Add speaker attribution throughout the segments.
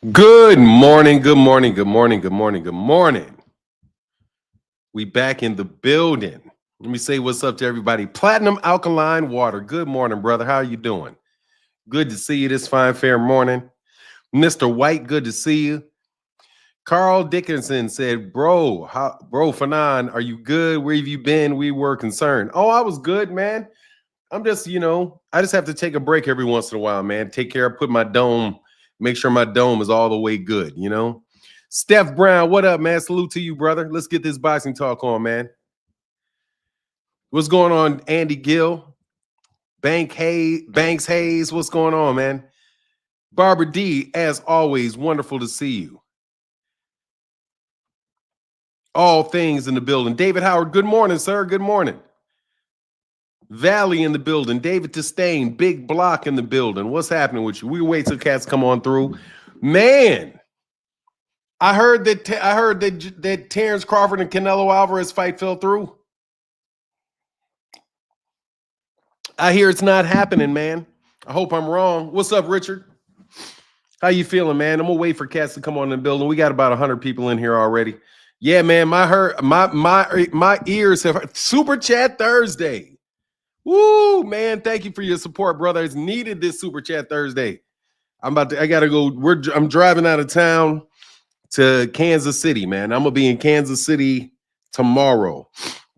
Speaker 1: Good morning, good morning, good morning, good morning, good morning. We back in the building. Let me say what's up to everybody. Platinum Alkaline Water. Good morning, brother. How are you doing? Good to see you this fine, fair morning. Mr. White, good to see you. Carl Dickinson said, bro, Fanon, are you good? Where have you been? We were concerned. Oh, I was good, man. I'm just, I just have to take a break every once in a while, man. Take care, put my dome, make sure my dome is all the way good. Steph Brown, what up, man? Salute to you, brother. Let's get this boxing talk on, man. What's going on, Andy Gill? Banks Hayes, what's going on, man? Barbara D, as always, wonderful to see you. All things in the building. David Howard, good morning, sir. Good morning. Valley in the building. David Tistain, big block in the building. What's happening with you? We wait till cats come on through. Man, I heard that Terence Crawford and Canelo Alvarez fight fell through. I hear it's not happening, man. I hope I'm wrong. What's up, Richard? How you feeling, man? I'm gonna wait for cats to come on in the building. We got about 100 people in here already. Yeah, man. My ears have Super Chat Thursday. Woo, man! Thank you for your support, brother. It's needed this Super Chat Thursday. I gotta go. I'm driving out of town to Kansas City, man. I'm gonna be in Kansas City tomorrow.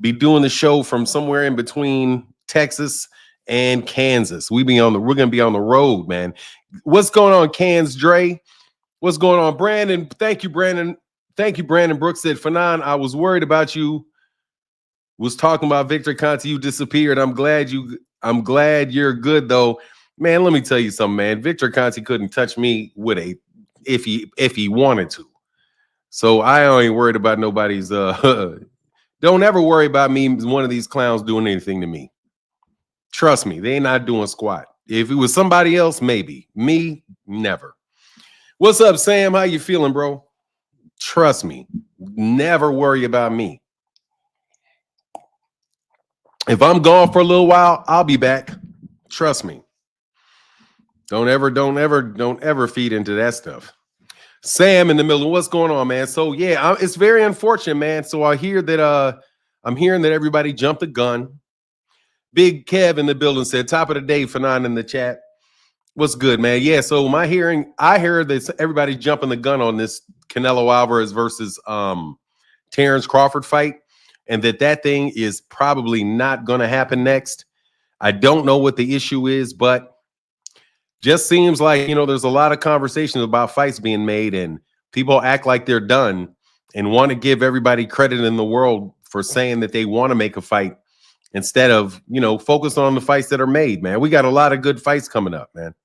Speaker 1: Be doing the show from somewhere in between Texas and Kansas. We're gonna be on the road, man. What's going on, Cans Dre? What's going on, Brandon? Thank you, Brandon. Thank you, Brandon Brooks said, Fanon, I was worried about you. Was talking about Victor Conte. You disappeared. I'm glad you're good though. Man, let me tell you something, man. Victor Conte couldn't touch me with if he wanted to. So I ain't worried about nobody's don't ever worry about me, one of these clowns doing anything to me. Trust me, they ain't not doing squat. If it was somebody else, maybe. Me, never. What's up, Sam? How you feeling, bro? Trust me, never worry about me. If I'm gone for a little while, I'll be back. Trust me. Don't ever feed into that stuff. Sam in the middle. What's going on, man? So yeah, it's very unfortunate, man. So I hear that I'm hearing that everybody jumped the gun. Big Kev in the building said, top of the day, Fanon in the chat. What's good, man? Yeah, so I heard that everybody jumping the gun on this Canelo Alvarez versus Terence Crawford fight, and that thing is probably not going to happen next. I don't know what the issue is, but just seems like, there's a lot of conversations about fights being made, and people act like they're done and want to give everybody credit in the world for saying that they want to make a fight instead of, focus on the fights that are made, man. We got a lot of good fights coming up, man.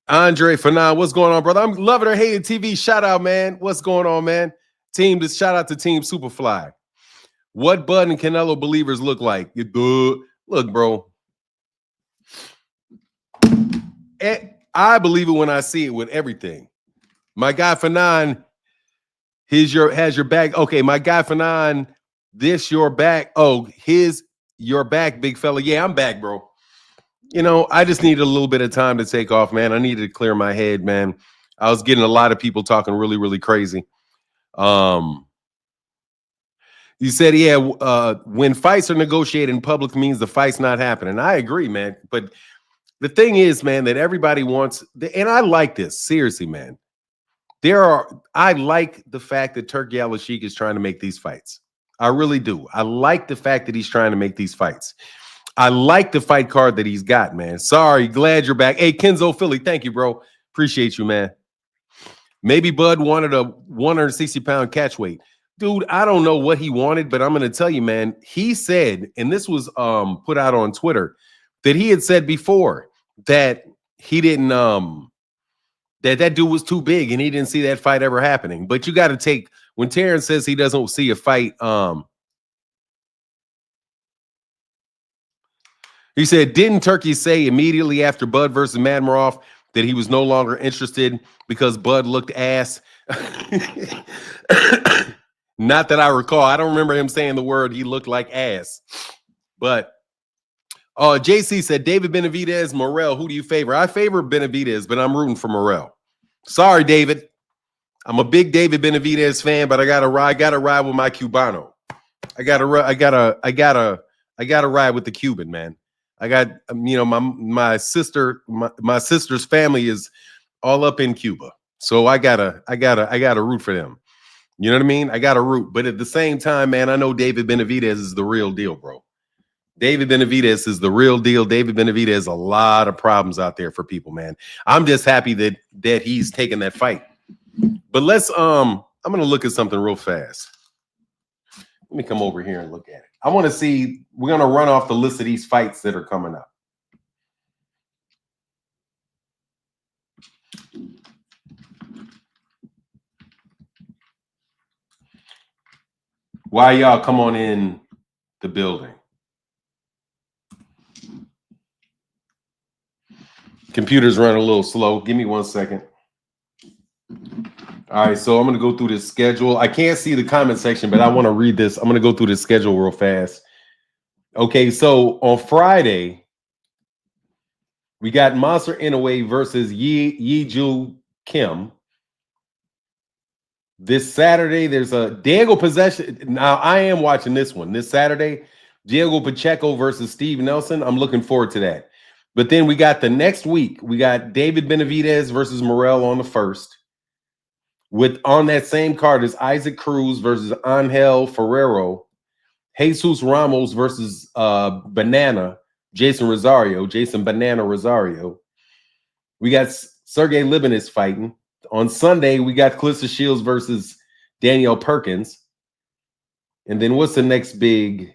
Speaker 1: Andre Fanon, what's going on, brother? I'm loving her hated TV. Shout out, man. What's going on, man? Shout out to Team Superfly. What Bud and Canelo believers look like? Look, bro. I believe it when I see it with everything. My guy Fanon, has your back. Okay, my guy Fanon, this your back. Oh, your back, big fella. Yeah, I'm back, bro. I just needed a little bit of time to take off, man. I needed to clear my head, man. I was getting a lot of people talking really, really crazy. You said, yeah, when fights are negotiated in public means the fight's not happening. I agree, man. But the thing is, man, that everybody wants, and I like this, seriously, man. I like the fact that Turki Al-Sheikh is trying to make these fights. I really do. I like the fact that he's trying to make these fights. I like the fight card that he's got, man. Sorry, glad you're back. Hey, Kenzo Philly, thank you, bro. Appreciate you, man. Maybe Bud wanted a 160-pound catch weight. Dude, I don't know what he wanted, but I'm going to tell you, man. He said, and this was put out on Twitter, that he had said before that he didn't that dude was too big and he didn't see that fight ever happening. But you got to take, when Terence says he doesn't see a fight, he said, didn't Turki say immediately after Bud versus Madmarov that he was no longer interested because Bud looked ass? Not that I recall. I don't remember him saying the word he looked like ass. But JC said, David Benavidez, Morrell, who do you favor? I favor Benavidez, but I'm rooting for Morrell. Sorry, David. I'm a big David Benavidez fan, but I gotta ride with my Cubano. I gotta ride with the Cuban, man. I got my sister's family is all up in Cuba, so I gotta root for them. You know what I mean? I gotta root, but at the same time, man, I know David Benavidez is the real deal, bro. David Benavidez is the real deal. David Benavidez has a lot of problems out there for people, man. I'm just happy that he's taking that fight. But let's I'm gonna look at something real fast. Let me come over here and look at it. I want to see, we're gonna run off the list of these fights that are coming up. Why y'all come on in the building? Computer's running a little slow. Give me 1 second. All right, so I'm going to go through this schedule. I can't see the comment section, but I want to read this. I'm going to go through the schedule real fast. Okay, so on Friday, we got Monster Inoue versus Yi-Ju Kim. This Saturday, there's a Diego Possession. Now, I am watching this one. This Saturday, Diego Pacheco versus Steve Nelson. I'm looking forward to that. But then we got the next week, we got David Benavidez versus Morrell on the 1st. On that same card is Isaac Cruz versus Angel Ferrero, Jesus Ramos versus Jason Banana Rosario. We got Sergey Libanez fighting. On Sunday, we got Clarissa Shields versus Danielle Perkins. And then what's the next big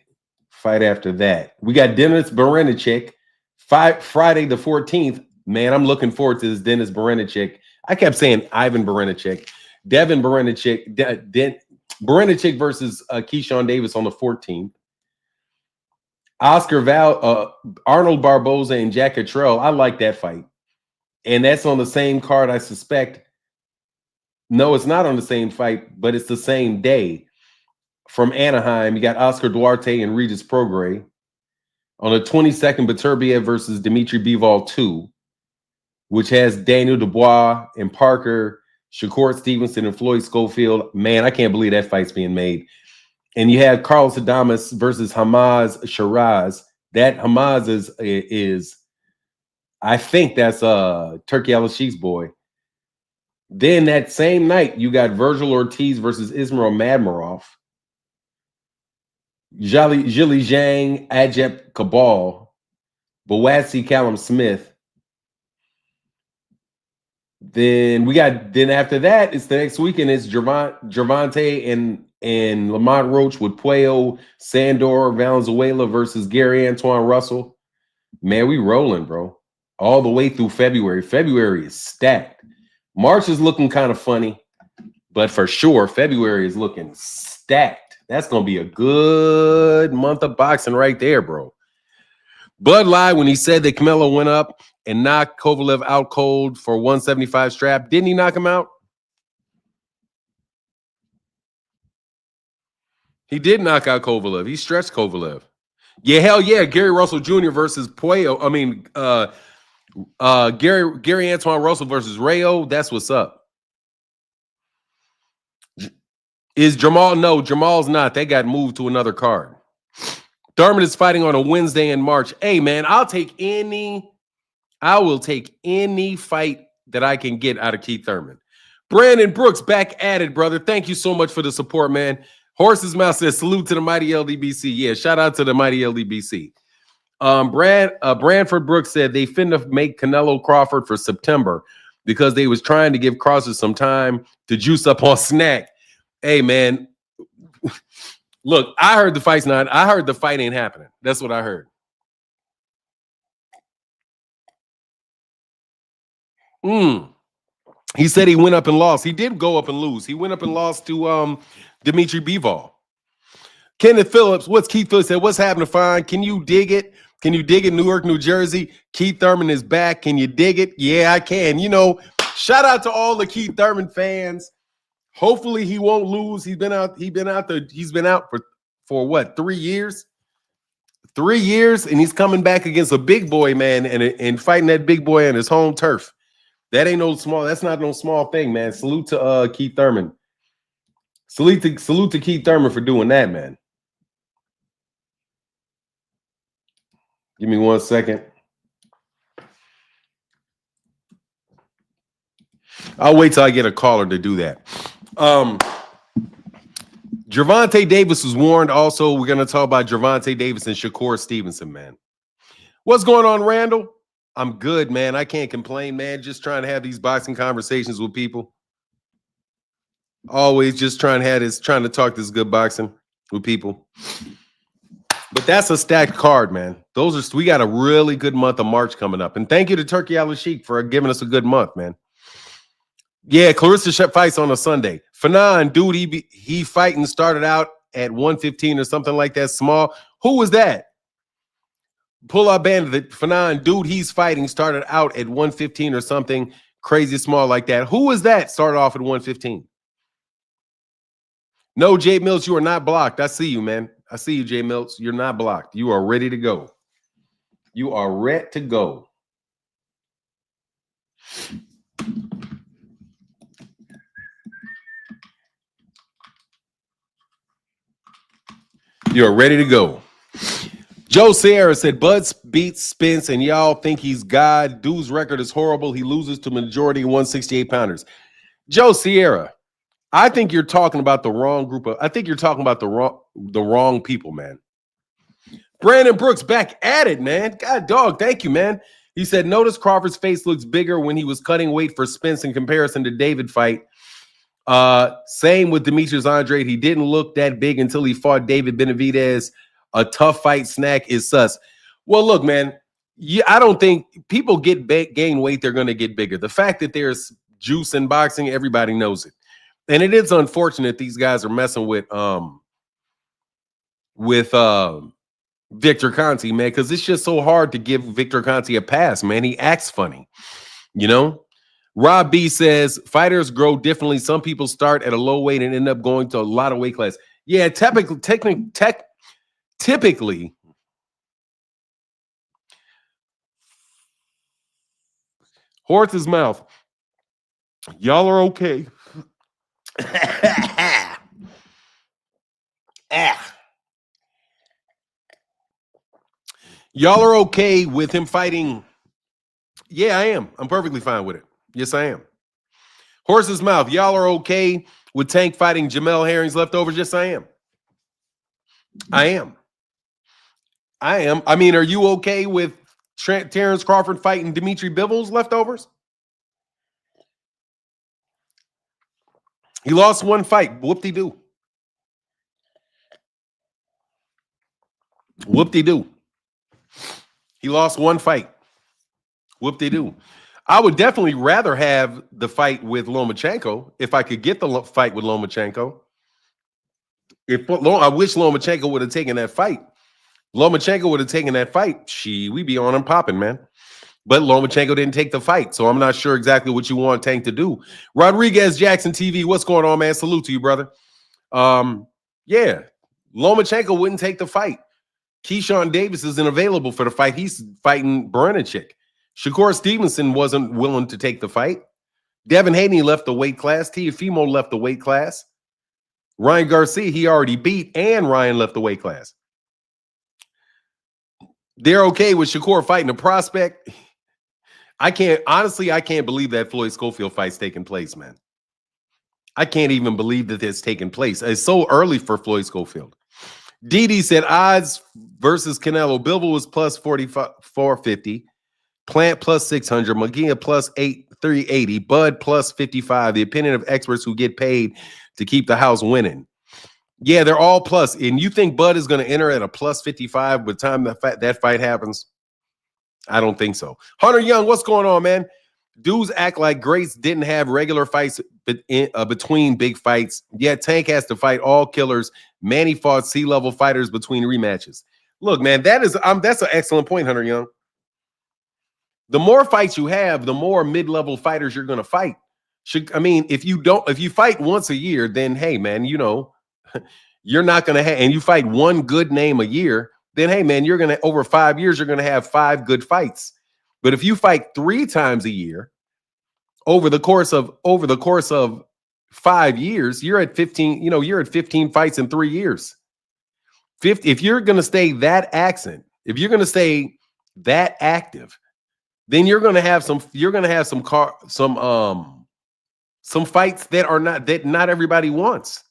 Speaker 1: fight after that? We got Dennis Beranicek. Friday the 14th. Man, I'm looking forward to this Dennis Beranicek. I kept saying Ivan Beranicek. Devin Beranicek. Beranicek versus Keyshawn Davis on the 14th. Arnold Barboza and Jack Cottrell. I like that fight. And that's on the same card, I suspect. No, it's not on the same fight, but it's the same day. From Anaheim, you got Oscar Duarte and Regis Prograis. On the 22nd, Beterbiev versus Dimitri Bivol 2, which has Daniel Dubois and Parker, Shakur Stevenson and Floyd Schofield. Man, I can't believe that fight's being made. And you have Carlos Adames versus Hamaz Shiraz. That Hamaz is I think that's Turki Al-Sheikh's boy. Then that same night, you got Virgil Ortiz versus Ismail Madmarov. Zhili Zhang, Ajep Kabal, Boazzi Callum Smith. Then after that, it's the next weekend. It's Gervonta and Lamont Roach with Puello, Sandor Valenzuela versus Gary Antoine Russell. Man, we rolling, bro. All the way through February. February is stacked. March is looking kind of funny, but for sure, February is looking stacked. That's going to be a good month of boxing right there, bro. Bud lied when he said that Canelo went up and knocked Kovalev out cold for 175 strap. Didn't he knock him out? He did knock out Kovalev. He stretched Kovalev. Yeah, hell yeah. Gary Russell Jr. versus Puello. I mean, Gary Antoine Russell versus Rayo. That's what's up. Is Jamal? No, Jamal's not. They got moved to another card. Thurman is fighting on a Wednesday in March. Hey, man, I will take any fight that I can get out of Keith Thurman. Brandon Brooks back at it, brother. Thank you so much for the support, man. Horse's Mouth says salute to the mighty LDBC. Yeah, shout out to the mighty LDBC. Branford Brooks said they finna make Canelo Crawford for September because they was trying to give Crawford some time to juice up on snack. Hey, man, look, I heard the fight ain't happening. That's what I heard. He said he went up and lost. He did go up and lose. He went up and lost to Dimitri Bivol. Kenneth Phillips, what's Keith Phillips said? What's happening, Fine? Can you dig it? Can you dig it? Newark, New Jersey. Keith Thurman is back. Can you dig it? Yeah, I can. You know, shout out to all the Keith Thurman fans. Hopefully he won't lose. He's been out for what, 3 years? 3 years, and he's coming back against a big boy, man, and fighting that big boy on his home turf. That ain't no small. That's not no small thing, man. Salute to Keith Thurman. Salute to Keith Thurman for doing that, man. Give me 1 second. I'll wait till I get a caller to do that. Gervonta Davis was warned. Also, we're going to talk about Gervonta Davis and Shakur Stevenson, man. What's going on, Randall? I'm good, man. I can't complain, man. Just trying to have these boxing conversations with people. Always just trying to talk this good boxing with people. But that's a stacked card, man. We got a really good month of March coming up. And thank you to Turki Al-Sheikh for giving us a good month, man. Yeah, Clarissa fights on a Sunday. Fanon, dude, he fighting started out at 115 or something like that. Small. Who was that? Pull up bandit. Fanon, dude, he's fighting started out at 115 or something crazy small like that. Who was that? Started off at 115. No, Jay Mills, you are not blocked. I see you, man. I see you, Jay Mills. You're not blocked. You are ready to go. You are ready to go. You're ready to go. Joe Sierra said, Bud beats Spence, and y'all think he's God. Dude's record is horrible. He loses to majority 168 pounders. Joe Sierra, I think you're talking about the wrong group of. I think you're talking about the wrong people, man. Brandon Brooks back at it, man. God, dog, thank you, man. He said, notice Crawford's face looks bigger when he was cutting weight for Spence in comparison to David fight. Same with Demetrius Andrade. He didn't look that big until he fought David Benavidez. A tough fight snack is sus. Well, look, man, I don't think people gain weight, they're going to get bigger. The fact that there's juice in boxing, everybody knows it. And it is unfortunate these guys are messing with Victor Conte, man, because it's just so hard to give Victor Conte a pass, man. He acts funny, you know? Rob B says, fighters grow differently. Some people start at a low weight and end up going to a lot of weight class. Yeah, typically, horse's mouth. Y'all are okay. Y'all are okay with him fighting? Yeah, I am. I'm perfectly fine with it. Yes, I am. Horse's mouth. Y'all are okay with Tank fighting Jamel Herring's leftovers? Yes, I am. I am. I mean, are you okay with Terence Crawford fighting Dimitri Bivol's leftovers? He lost one fight. Whoop-de-doo. Whoop-de-doo. He lost one fight. Whoop-de-doo. I would definitely rather have the fight with Lomachenko if I could get the fight with Lomachenko. I wish Lomachenko would have taken that fight. Lomachenko would have taken that fight. We'd be on and popping, man. But Lomachenko didn't take the fight, so I'm not sure exactly what you want Tank to do. Rodriguez Jackson TV, what's going on, man? Salute to you, brother. Yeah, Lomachenko wouldn't take the fight. Keyshawn Davis isn't available for the fight. He's fighting Brennichik. Shakur Stevenson wasn't willing to take the fight. Devin Haney left the weight class. Teofimo left the weight class. Ryan Garcia, he already beat, and Ryan left the weight class. They're okay with Shakur fighting a prospect. I can't believe that Floyd Schofield fight's taking place, man. I can't even believe that it's taking place. It's so early for Floyd Schofield. Didi said odds versus Canelo. Bivol was plus 450. Plant plus 600. Magia plus 380. Bud plus 55. The opinion of experts who get paid to keep the house winning. Yeah, they're all plus. And you think Bud is going to enter at a plus 55 by the time that fight happens? I don't think so. Hunter Young, what's going on, man? Dudes act like greats didn't have regular fights between big fights. Yet Tank has to fight all killers. Manny fought C-level fighters between rematches. Look, man, that's an excellent point, Hunter Young. The more fights you have, the more mid-level fighters you're going to fight. If you fight once a year, then hey, man, you're not going to have, and you fight one good name a year, then hey, man, you're going to, over 5 years, you're going to have 5 good fights. But if you fight 3 times a year, over the course of 5 years, you're at 15, you're at 15 fights in 3 years. 50, if you're going to stay that accent, if you're going to stay that active, then you're going to have some fights that not everybody wants.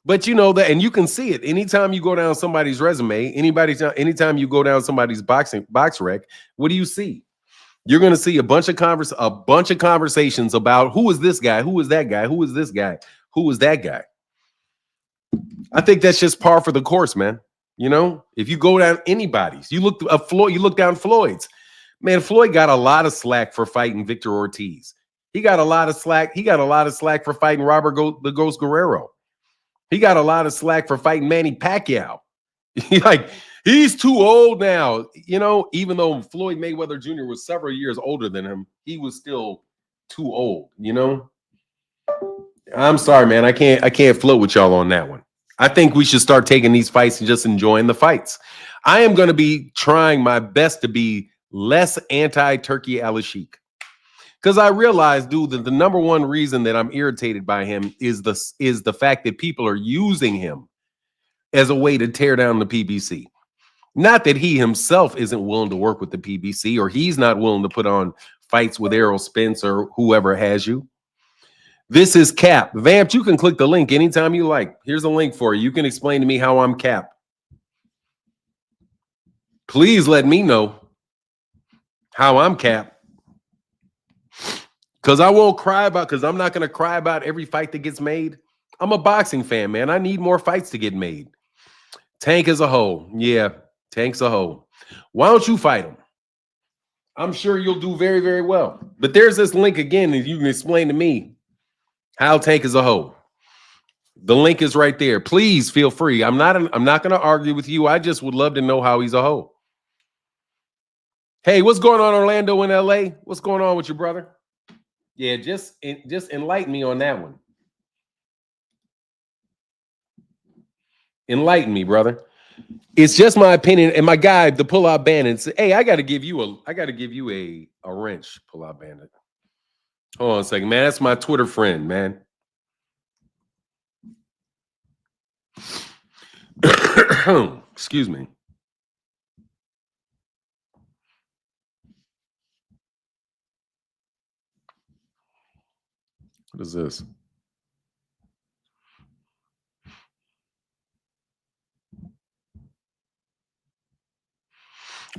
Speaker 1: But you know that, and you can see it anytime you go down somebody's resume, anytime you go down somebody's box rec, what do you see? You're going to see a bunch of conversations about who is this guy, who is that guy, who is this guy, who is that guy. I think that's just par for the course, man. If you go down anybody's, you look down Floyd's. Man, Floyd got a lot of slack for fighting Victor Ortiz. He got a lot of slack. He got a lot of slack for fighting Robert the Ghost Guerrero. He got a lot of slack for fighting Manny Pacquiao. He's too old now. Even though Floyd Mayweather Jr. was several years older than him, he was still too old. I'm sorry, man. I can't float with y'all on that one. I think we should start taking these fights and just enjoying the fights. I am going to be trying my best to be less anti-Turki Al-Sheikh, because I realize, dude, that the number one reason that I'm irritated by him is the fact that people are using him as a way to tear down the PBC. Not that he himself isn't willing to work with the PBC, or he's not willing to put on fights with Errol Spence or whoever has you. This is Cap. Vamp, you can click the link anytime you like. Here's a link for you. You can explain to me how I'm Cap. Please let me know how I'm Cap. Because I'm not going to cry about every fight that gets made. I'm a boxing fan, man. I need more fights to get made. Tank is a hoe. Yeah, Tank's a hoe. Why don't you fight him? I'm sure you'll do very, very well. But there's this link again, and you can explain to me how Tank is a hoe. The link is right there. Please feel free. I'm not going to argue with you. I just would love to know how he's a hoe. Hey, what's going on, Orlando in LA? What's going on with your brother? Yeah, just enlighten me on that one. Enlighten me, brother. It's just my opinion. And my guy, the Pull-Out Bandit, said, hey, I gotta give you a wrench, Pull-Out Bandit. Hold on a second, man. That's my Twitter friend, man. Excuse me. What is this?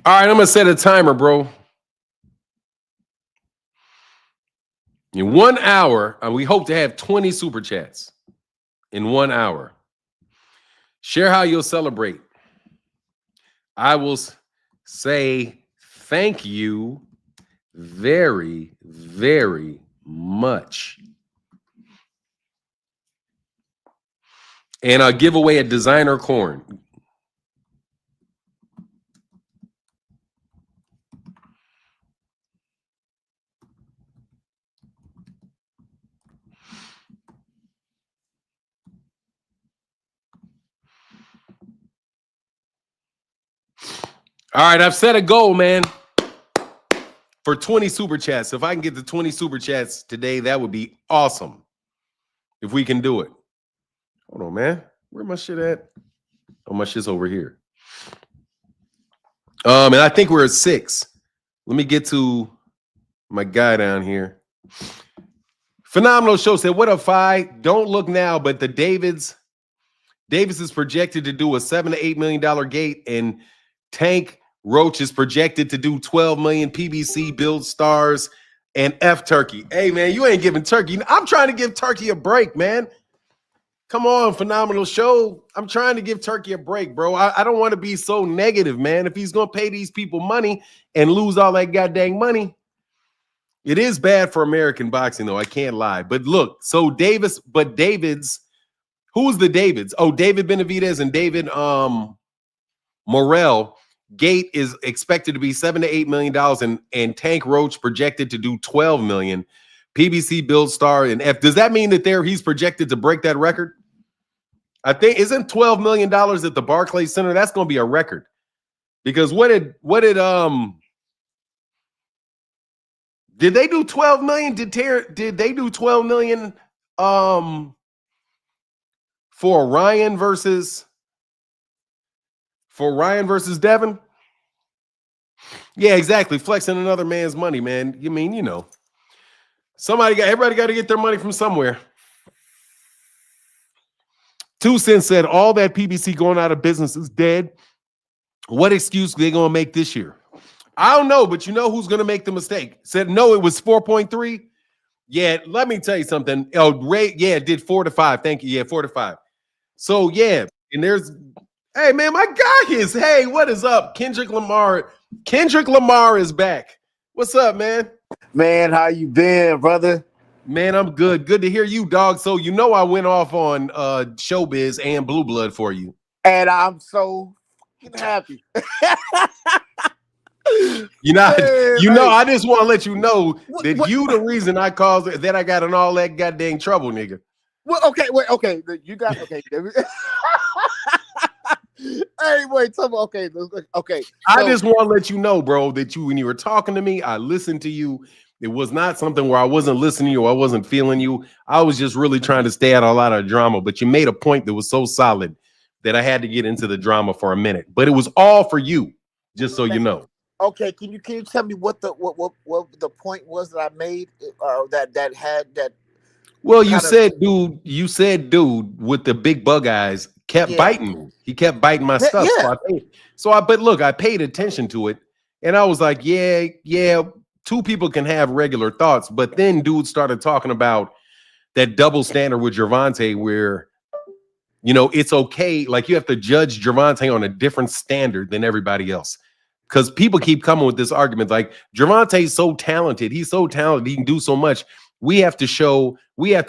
Speaker 1: All right, I'm gonna set a timer, bro. In 1 hour, we hope to have 20 super chats in 1 hour. Share how you'll celebrate. I will say thank you very, very much. And I'll give away a designer corn. All right, I've set a goal, man, for 20 super chats. If I can get the 20 super chats today, that would be awesome. If we can do it. Hold on, man. Where my shit at? Oh, my shit's over here. And I think we're at 6. Let me get to my guy down here. Phenomenal Show said, what up, Fi? Don't look now, but the Davis is projected to do a $7 to $8 million gate, and Tank Roach is projected to do 12 million. PBC build stars and F Turkey. Hey, man, you ain't giving Turkey. I'm trying to give Turkey a break, man. Come on, Phenomenal Show. I'm trying to give Turkey a break, bro. I don't want to be so negative, man. If he's going to pay these people money and lose all that goddamn money, it is bad for American boxing, though. I can't lie. But look, so David's, who's the Davids? Oh, David Benavidez and David Morrell. Gate is expected to be $7 to $8 million, and Tank Roach projected to do 12 million. PBC build star and F. Does that mean that he's projected to break that record? I think isn't $12 million at the Barclays Center? That's going to be a record. Because what did Did they do 12 million? Did they do 12 million for Ryan versus Devin? Yeah, exactly. Flexing another man's money, man. You mean, everybody got to get their money from somewhere. 2 Cents said all that PBC going out of business is dead. What excuse they gonna make this year? I don't know, but you know who's gonna make the mistake? Said no, it was 4.3. Yeah, let me tell you something. Oh, Ray, yeah, it did 4 to 5. Thank you. Yeah, 4 to 5. So yeah, and hey man, my guy is, hey, what is up? Kendrick Lamar is back. What's up, man?
Speaker 2: Man, how you been, brother?
Speaker 1: Man, I'm good. Good to hear you, dog. So I went off on Showbiz and Blue Blood for you.
Speaker 2: And I'm so happy.
Speaker 1: I just want to let you know that you the reason I caused that I got in all that goddamn trouble, nigga.
Speaker 2: Well, okay, wait, okay. You got okay. Hey, wait, tell me, okay. So,
Speaker 1: I just want to let you know, bro, that when you were talking to me, I listened to you. It was not something where I wasn't listening to you, I wasn't feeling you. I was just really trying to stay out of a lot of drama, but you made a point that was so solid that I had to get into the drama for a minute. But it was all for you, just so you know.
Speaker 2: Okay, can you tell me what the point was that I made that had that?
Speaker 1: Well, you said dude with the big bug eyes kept biting me. He kept biting my stuff.
Speaker 2: Yeah.
Speaker 1: But look, I paid attention to it, and I was like, yeah. 2 people can have regular thoughts, but then dude started talking about that double standard with Gervonta, where it's okay. Like you have to judge Gervonta on a different standard than everybody else. Because people keep coming with this argument, like Gervonta's so talented. He's so talented. He can do so much. We have to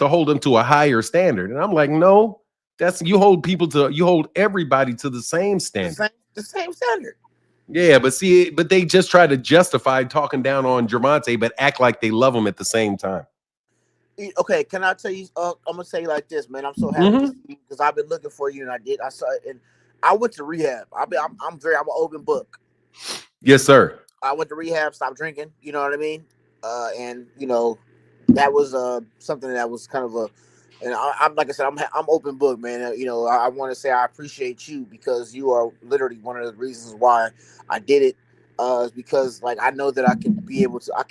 Speaker 1: hold him to a higher standard. And I'm like, no, you hold everybody to the same standard.
Speaker 2: The same standard.
Speaker 1: Yeah, but they just try to justify talking down on Gervonta, but act like they love him at the same time.
Speaker 2: Okay, can I tell you? I'm gonna say like this, man. I'm so happy because I've been looking for you, and I saw it, and I went to rehab. I'm an open book.
Speaker 1: Yes, sir.
Speaker 2: I went to rehab, stopped drinking. You know what I mean? And that was something that was kind of a. And I'm like I said, I'm open book, man. I want to say I appreciate you because you are literally one of the reasons why I did it. Is because like I know that I can be able to, I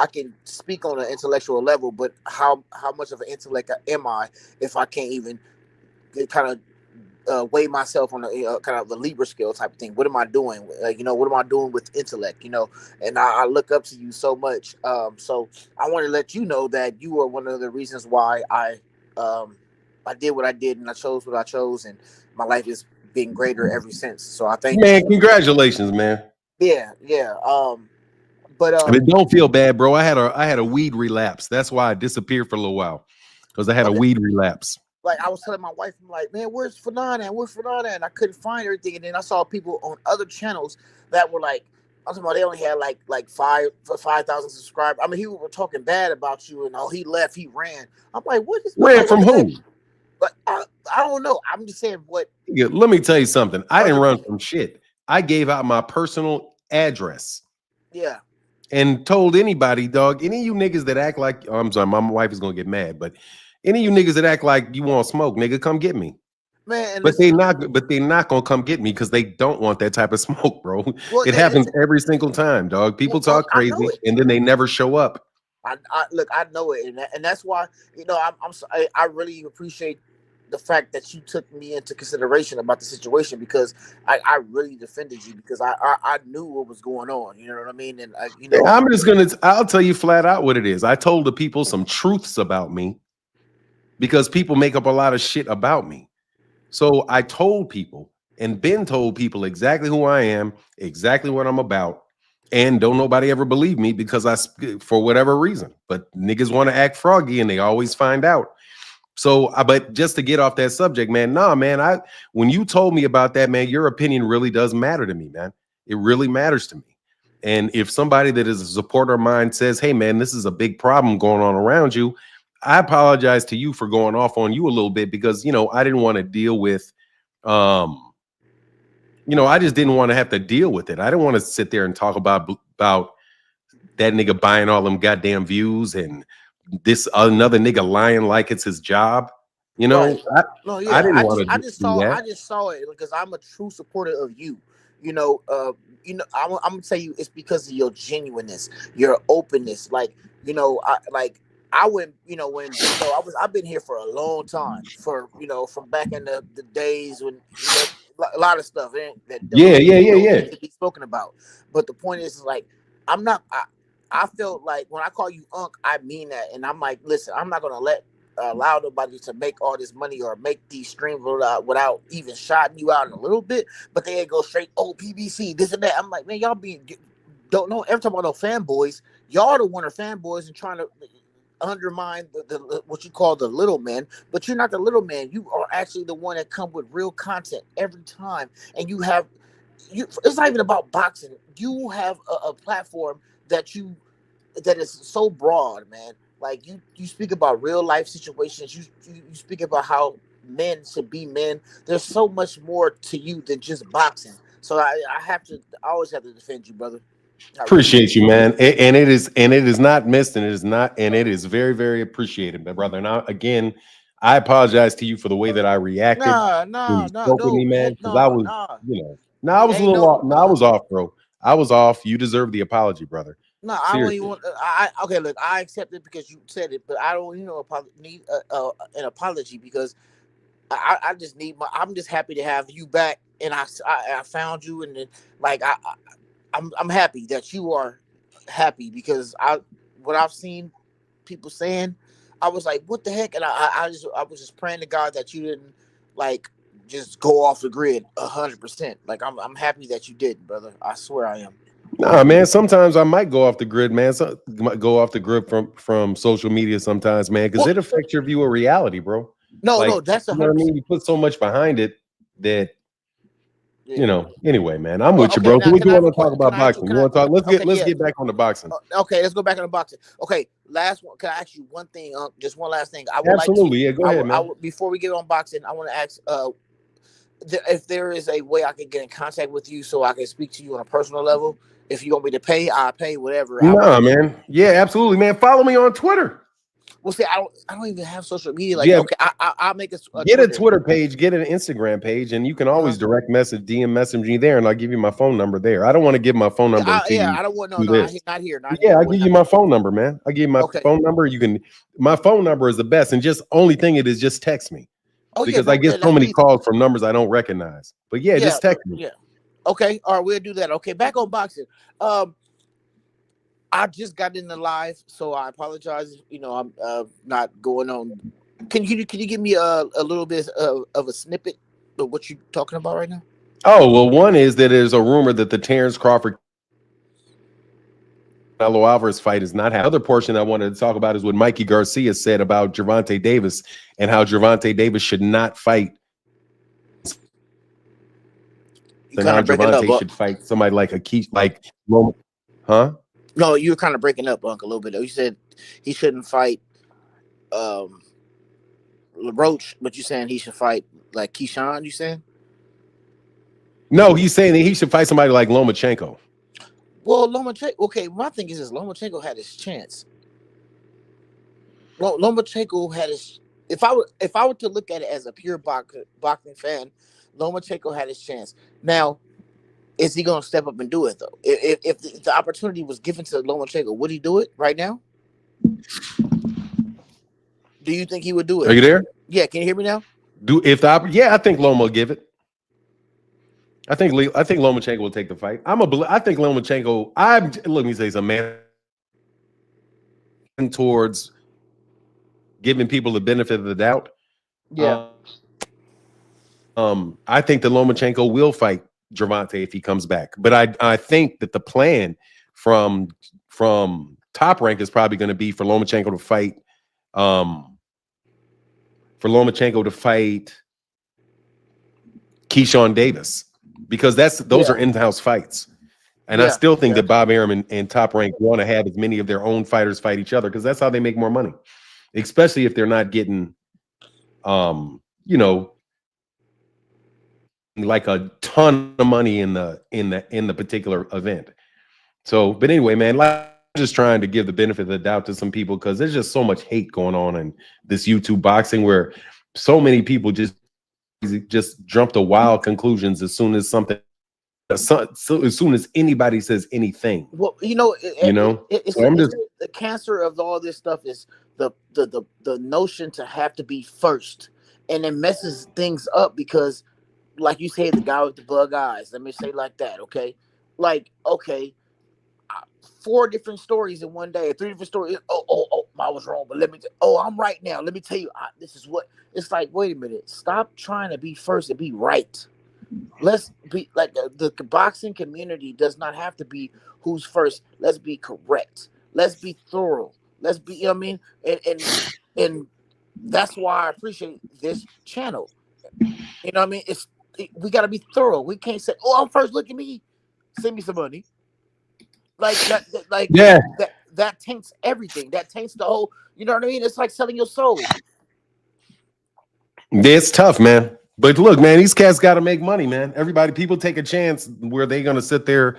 Speaker 2: can speak on an intellectual level, but how much of an intellect am I if I can't even kind of weigh myself on a kind of a Libra scale type of thing? What am I doing? What am I doing with intellect? And I look up to you so much. So I want to let you know that you are one of the reasons why I did what I did and I chose what I chose, and my life is being greater ever since. So I thank
Speaker 1: you. Congratulations, man.
Speaker 2: Yeah. But
Speaker 1: don't feel bad, bro. I had a weed relapse. That's why I disappeared for a little while, because I had a weed relapse.
Speaker 2: Like I was telling my wife, I'm like, man, where's Fanana? And I couldn't find everything. And then I saw people on other channels that were like, I'm talking about they only had like 5,000 subscribers. I mean, people were talking bad about you, and he left, he ran. I'm like, what is
Speaker 1: ran from who?
Speaker 2: But I don't know. I'm just saying what.
Speaker 1: Yeah, let me tell you something. I didn't run from shit. I gave out my personal address.
Speaker 2: Yeah.
Speaker 1: And told anybody, dog, any of you niggas that act like, I'm sorry, my wife is gonna get mad, but any of you niggas that act like you want smoke, nigga, come get me.
Speaker 2: Man,
Speaker 1: but they're not gonna come get me because they don't want that type of smoke, bro. Well, it happens every single time, dog. People talk crazy and then they never show up.
Speaker 2: I know it, and that's why I really appreciate the fact that you took me into consideration about the situation, because I really defended you because I knew what was going on. You know what I mean? And
Speaker 1: I'll tell you flat out what it is. I told the people some truths about me because people make up a lot of shit about me. So I told people and Ben told people exactly who I am, exactly what I'm about. And don't nobody ever believe me because for whatever reason, but niggas want to act froggy and they always find out. So, but just to get off that subject, man, when you told me about that, man, your opinion really does matter to me, man. It really matters to me. And if somebody that is a supporter of mine says, hey, man, this is a big problem going on around you, I apologize to you for going off on you a little bit because, I didn't want to deal with, I just didn't want to have to deal with it. I didn't want to sit there and talk about that nigga buying all them goddamn views and this another nigga lying like it's his job. You
Speaker 2: Right.
Speaker 1: know,
Speaker 2: No,
Speaker 1: I
Speaker 2: yeah.
Speaker 1: didn't want to
Speaker 2: I
Speaker 1: do that.
Speaker 2: just saw it because I'm a true supporter of you. I'm gonna tell you it's because of your genuineness, your openness. Like, I went, when I've been here for a long time, from back in the days when a lot of stuff that
Speaker 1: Yeah,
Speaker 2: really
Speaker 1: yeah, yeah,
Speaker 2: don't
Speaker 1: yeah.
Speaker 2: need to be spoken about. But the point is like, I'm not. I felt like when I call you Unc, I mean that, and I'm like, listen, I'm not gonna allow nobody to make all this money or make these streams without even shouting you out in a little bit. But they go straight, oh, PBC, this and that. I'm like, man, y'all don't know. Every time I know fanboys, y'all the one are fanboys and trying to undermine the what you call the little man, but you're not the little man. You are actually the one that come with real content every time, and it's not even about boxing. You have a platform that is so broad, man. Like you speak about real life situations. You speak about how men should be men. There's so much more to you than just boxing. So I always have to defend you, brother. I really do.
Speaker 1: Appreciate you, man. And it is not missed, and it is not, and it is very, very appreciated, my brother. And again, I apologize to you for the way that I reacted when you spoke with me, man, because I was,
Speaker 2: Nah.
Speaker 1: no, I was a
Speaker 2: Ain't
Speaker 1: little
Speaker 2: no,
Speaker 1: off. No, I was off, bro. I was off. You deserve the apology, brother.
Speaker 2: no. I don't even
Speaker 1: Seriously.
Speaker 2: want. Okay. Look, I accept it because you said it, but I don't, need an apology because I just need I'm just happy to have you back, and I found you, and then like I'm happy that you are happy because what I've seen people saying, I was like, what the heck, and I was just praying to God that you didn't like just go off the grid 100%. Like I'm happy that you didn't, brother. I swear I am.
Speaker 1: Nah, man. Sometimes I might go off the grid, man. Might go off the grid from social media sometimes, man, because
Speaker 2: Well,
Speaker 1: it affects your view of reality, bro.
Speaker 2: no,
Speaker 1: Like,
Speaker 2: that's
Speaker 1: you know what I
Speaker 2: 100%.
Speaker 1: mean? You put so much behind it that
Speaker 2: Yeah.
Speaker 1: Anyway, man, I'm
Speaker 2: Well,
Speaker 1: with you,
Speaker 2: okay.
Speaker 1: bro. So
Speaker 2: Now,
Speaker 1: what
Speaker 2: can
Speaker 1: you
Speaker 2: I have
Speaker 1: want
Speaker 2: a
Speaker 1: to talk
Speaker 2: question? Can
Speaker 1: about
Speaker 2: I ask you?
Speaker 1: boxing? You want to talk?
Speaker 2: Okay,
Speaker 1: Let's
Speaker 2: yeah.
Speaker 1: get back on the boxing.
Speaker 2: Okay, let's go back on the boxing. Okay, last one. Can I ask you one thing? Just one last thing. I would like to.
Speaker 1: Absolutely, yeah. Go ahead, man.
Speaker 2: Before we get on boxing, I want to ask if there is a way I can get in contact with you so I can speak to you on a personal level. If you want me to pay, I'll pay whatever. I want
Speaker 1: Nah,
Speaker 2: to.
Speaker 1: man. Yeah, absolutely, man. Follow me on Twitter.
Speaker 2: Well, see, I don't even have social media like that.
Speaker 1: Yeah,
Speaker 2: Okay, I'll make a
Speaker 1: get a
Speaker 2: Twitter.
Speaker 1: Twitter page, get an Instagram page, and you can
Speaker 2: Uh huh.
Speaker 1: always direct message, DM message me there, and I'll give you my phone number there. I don't want to give my phone
Speaker 2: Yeah,
Speaker 1: number until you
Speaker 2: I don't want
Speaker 1: do
Speaker 2: no.
Speaker 1: this.
Speaker 2: Not here. Not here.
Speaker 1: Yeah,
Speaker 2: I
Speaker 1: I'll
Speaker 2: would
Speaker 1: give
Speaker 2: not.
Speaker 1: you my phone number, man. I'll give you my
Speaker 2: Okay.
Speaker 1: phone number. My phone number is the best, and just only thing it is just text me
Speaker 2: Oh yeah,
Speaker 1: because I
Speaker 2: no,
Speaker 1: get
Speaker 2: yeah,
Speaker 1: so
Speaker 2: that's
Speaker 1: many
Speaker 2: easy.
Speaker 1: calls from numbers I don't recognize. But yeah,
Speaker 2: Yeah,
Speaker 1: just text me.
Speaker 2: yeah. Okay, all right, we'll do that. Okay, back on boxing. Um, I just got in the live, so I apologize. I'm not going on. Can you give me a little bit of a snippet of what you're talking about right now?
Speaker 1: Oh, well, one is that there's a rumor that the Terence Crawford Canelo Alvarez fight is not happening. Another portion I wanted to talk about is what Mikey Garcia said about Gervonta Davis and how Gervonta Davis should not fight.
Speaker 2: You
Speaker 1: So
Speaker 2: kind
Speaker 1: now
Speaker 2: of breaking up,
Speaker 1: Gervonta should fight somebody like a key, like, huh?
Speaker 2: No, you were kind of breaking up, Unc, a little bit. You said he shouldn't fight um LaRoche, but you saying he should fight like Keyshawn. You saying?
Speaker 1: No, he's saying that he should fight somebody like Lomachenko.
Speaker 2: Well, Lomachenko. Okay, my thing is this: Lomachenko had his chance. Lomachenko had his. If I were to look at it as a pure boxing fan, Lomachenko had his chance. Now, is he going to step up and do it though? If the opportunity was given to Lomachenko, would he do it right now? Do you think he would do
Speaker 1: Are
Speaker 2: it?
Speaker 1: you there?
Speaker 2: Yeah, can you hear me now?
Speaker 1: Yeah, I think Loma will give it. I think Lomachenko will take the fight. I think Lomachenko. Let me say something, man. Towards giving people the benefit of the doubt.
Speaker 2: Yeah.
Speaker 1: I think that Lomachenko will fight Gervonta if he comes back. But I think that the plan from Top Rank is probably going to be for Lomachenko to fight Keyshawn Davis, because those
Speaker 2: Yeah.
Speaker 1: are in-house fights. And I
Speaker 2: Yeah.
Speaker 1: still think
Speaker 2: Yeah.
Speaker 1: that Bob Arum and Top Rank want to have as many of their own fighters fight each other, because that's how they make more money, especially if they're not getting, you know, like a ton of money in the particular event. So, but anyway, man, like I just trying to give the benefit of the doubt to some people because there's just so much hate going on in this YouTube boxing where so many people just jump to wild conclusions as soon as something so as soon as anybody says anything.
Speaker 2: Well, you know,
Speaker 1: So I'm just
Speaker 2: the cancer of all this stuff is the notion to have to be first, and it messes things up because, like you say, the guy with the bug eyes. Let me say like that, okay? Like, okay, 4 different stories in one day, 3 different stories. Oh, I was wrong, but I'm right now. Let me tell you, this is what it's like. Wait a minute, stop trying to be first and be right. Let's be like the boxing community does not have to be who's first. Let's be correct. Let's be thorough. Let's be, you know what I mean? And that's why I appreciate this channel. You know what I mean? We got to be thorough. We can't say, "Oh, I'm first. Look at me. Send me some money." Like that. Like
Speaker 1: yeah.
Speaker 2: that taints everything. That taints the whole. You know what I mean? It's like selling your soul.
Speaker 1: It's tough, man. But look, man, these cats got to make money, man. People take a chance where they're going to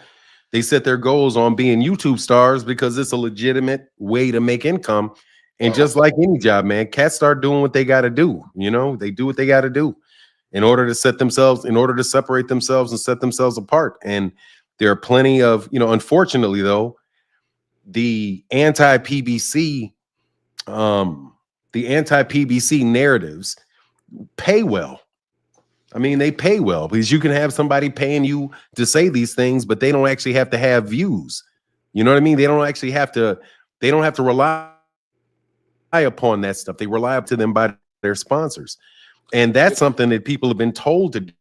Speaker 1: they set their goals on being YouTube stars because it's a legitimate way to make income. And just like any job, man, cats start doing what they got to do. They do what they got to do in order to separate themselves and set themselves apart. And there are plenty of, unfortunately, though, the anti-PBC narratives pay well. I mean, they pay well because you can have somebody paying you to say these things, but they don't actually have to have views. You know what I mean? They don't have to rely upon that stuff. They rely up to them by their sponsors. And that's something that people have been told to do.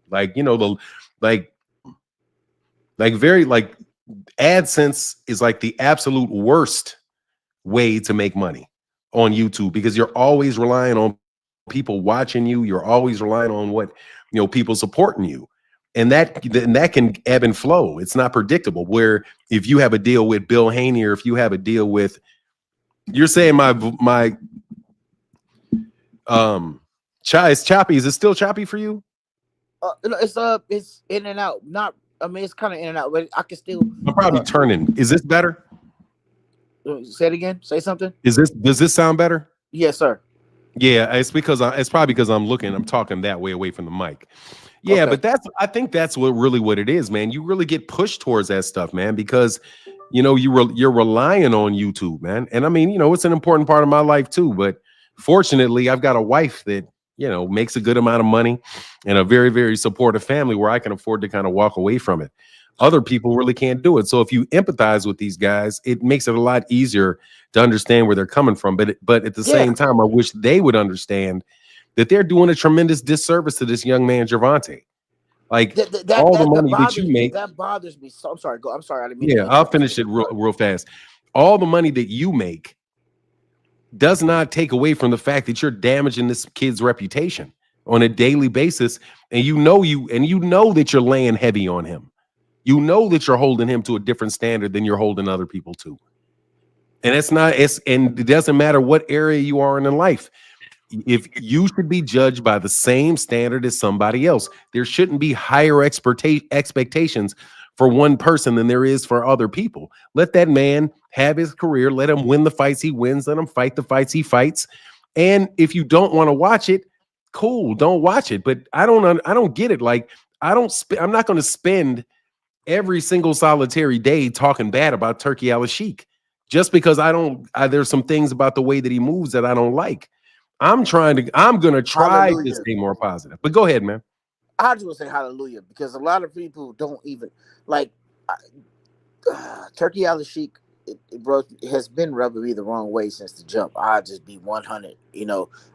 Speaker 1: Like, AdSense is like the absolute worst way to make money on YouTube because you're always relying on people watching you. You're always relying on what people supporting you, and that can ebb and flow. It's not predictable. Where if you have a deal with Bill Haney or if you have a deal with, you're saying my it's choppy. Is it still choppy for you?
Speaker 2: It's in and out. Not, I mean, it's kind of in and out, but I can still.
Speaker 1: I'm probably turning. Is this better?
Speaker 2: Say it again. Say something.
Speaker 1: Does this sound better?
Speaker 2: Yes, sir.
Speaker 1: Yeah, it's probably because I'm talking that way away from the mic. Yeah, okay. But I think that's what it is, man. You really get pushed towards that stuff, man, because you're relying on YouTube, man. And I mean, it's an important part of my life too. But fortunately, I've got a wife that makes a good amount of money and a very, very supportive family where I can afford to kind of walk away from it. Other people really can't do it. So if you empathize with these guys, it makes it a lot easier to understand where they're coming from. But at the same time, I wish they would understand that they're doing a tremendous disservice to this young man, Gervonta. Like all the money that you make,
Speaker 2: that bothers me. So I'm sorry. I'm sorry. I didn't
Speaker 1: mean. Yeah, I'll finish it real fast. All the money that you make does not take away from the fact that you're damaging this kid's reputation on a daily basis, and you know that you're laying heavy on him. You know that you're holding him to a different standard than you're holding other people to. And and it doesn't matter what area you are in life. If you should be judged by the same standard as somebody else, there shouldn't be higher expectations for one person than there is for other people. Let that man have his career. Let him win the fights he wins. Let him fight the fights he fights. And if you don't want to watch it, cool, don't watch it. But I don't get it. Like I'm not going to spend every single solitary day talking bad about Turki Al-Sheikh just because there's some things about the way that he moves that I don't like. I'm going to try to stay more positive. But go ahead, man.
Speaker 2: I just want to say hallelujah because a lot of people don't even like Turki Al-Sheikh. It has been rubbing me the wrong way since the jump. I just be 100.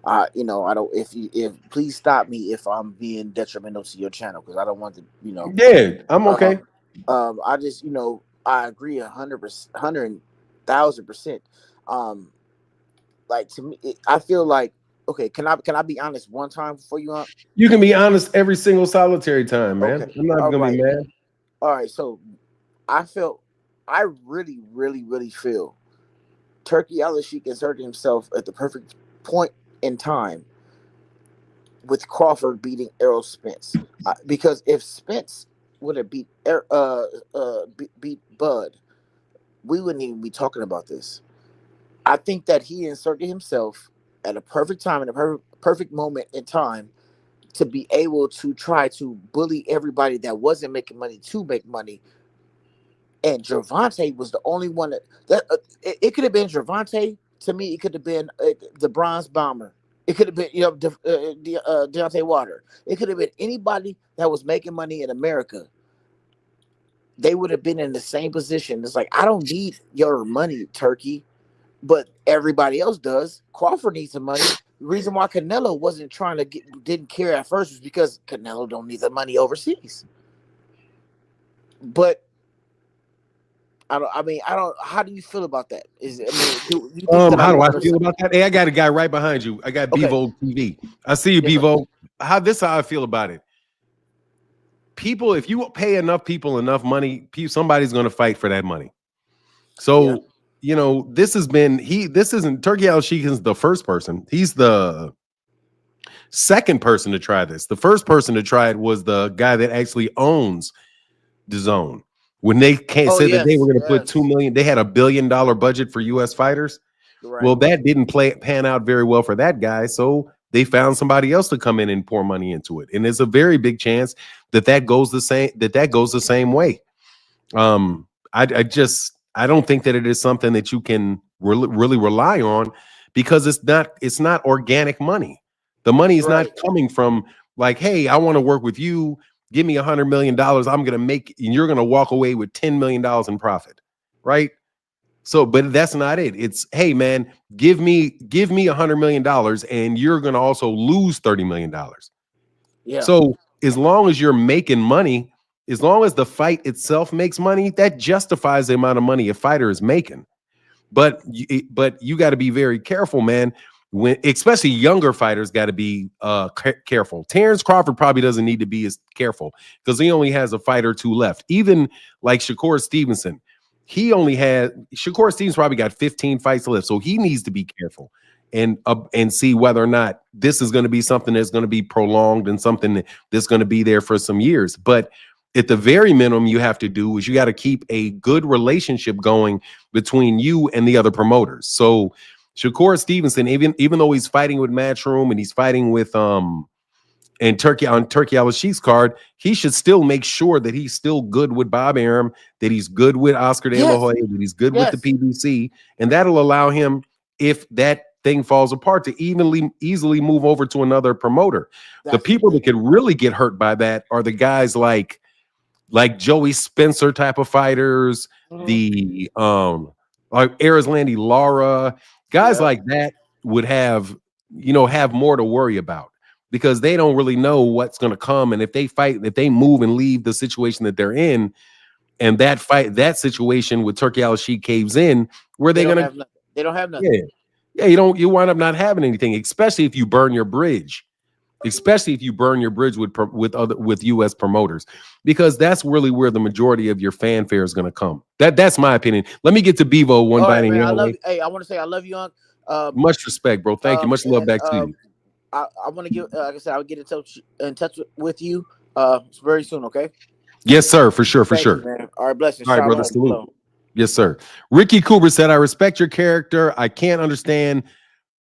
Speaker 2: I don't. If please stop me if I'm being detrimental to your channel because I don't want to.
Speaker 1: Yeah, I'm okay.
Speaker 2: I just I agree 100%, 100,000%. Like to me, I feel like okay. Can I be honest one time before you on?
Speaker 1: You can be honest every single solitary time, man. Okay. I'm not gonna be mad.
Speaker 2: All right, so I really, really, really feel Turki Al-Sheikh inserted himself at the perfect point in time with Crawford beating Errol Spence. Because if Spence would have beat Bud, we wouldn't even be talking about this. I think that he inserted himself at a perfect time in a perfect moment in time to be able to try to bully everybody that wasn't making money to make money. And Gervonta was the only one it could have been Gervonta. To me, it could have been the Bronze Bomber. It could have been Deontay Water. It could have been anybody that was making money in America. They would have been in the same position. It's like, I don't need your money, Turkey, but everybody else does. Crawford needs some money. The reason why Canelo wasn't trying to didn't care at first was because Canelo don't need the money overseas. But I don't. How do you feel about that? Do you think that
Speaker 1: How do I feel about that? Hey, I got a guy right behind you. I got Bevo TV. I see you, Bevo. How I feel about it. People, if you pay enough people enough money, somebody's going to fight for that money. So, this isn't Turki Al-Sheikh is the first person. He's the second person to try this. The first person to try it was the guy that actually owns DAZN. When they said that they were going to put $2 million, they had $1 billion budget for U.S. fighters. Right. Well, that didn't pan out very well for that guy. So they found somebody else to come in and pour money into it. And there's a very big chance that goes the same way. I don't think that it is something that you can really rely on, because it's not organic money. The money is not coming from like, hey, I want to work with you. Give me $100 million. I'm going to make, and you're going to walk away with $10 million in profit. So, but that's not it. It's, hey man, give me $100 million and you're going to also lose $30 million. Yeah. So as long as you're making money, as long as the fight itself makes money, that justifies the amount of money a fighter is making. But you got to be very careful, man. When especially younger fighters got to be careful. Terence Crawford probably doesn't need to be as careful because he only has a fight or two left. Even like Shakur Stevenson, Shakur Stevenson probably got 15 fights left, so he needs to be careful and see whether or not this is going to be something that's going to be prolonged and something that's going to be there for some years. But at the very minimum, you have to do is you got to keep a good relationship going between you and the other promoters. So Shakur Stevenson, even though he's fighting with Matchroom and he's fighting with and Turki Al-Sheikh's card, he should still make sure that he's still good with Bob Arum, that he's good with Oscar De La Hoya, that he's good with the PBC, and that'll allow him, if that thing falls apart, to easily move over to another promoter. The people that could really get hurt by that are the guys like Joey Spencer type of fighters, the like Arislandi Lara. Guys like that would have more to worry about because they don't really know what's going to come. And if they move and leave the situation that they're in, and that situation with Turki Al-Sheikh caves in, where they don't have nothing. Yeah, you wind up not having anything, especially if you burn your bridge. Especially if you burn your bridge with U.S. promoters, because that's really where the majority of your fanfare is going to come. That's my opinion. Let me get to Bevo one biting.
Speaker 2: Hey, I want to say I love you,
Speaker 1: much respect, bro. Thank you. Much love back to you.
Speaker 2: I want to give, like I said, I'll get in touch with you very soon. Okay.
Speaker 1: Yes, sir. For sure. For sure.
Speaker 2: You, all right, blessings.
Speaker 1: All right, brother. Salute. Yes, sir. Ricky Cooper said, "I respect your character. I can't understand.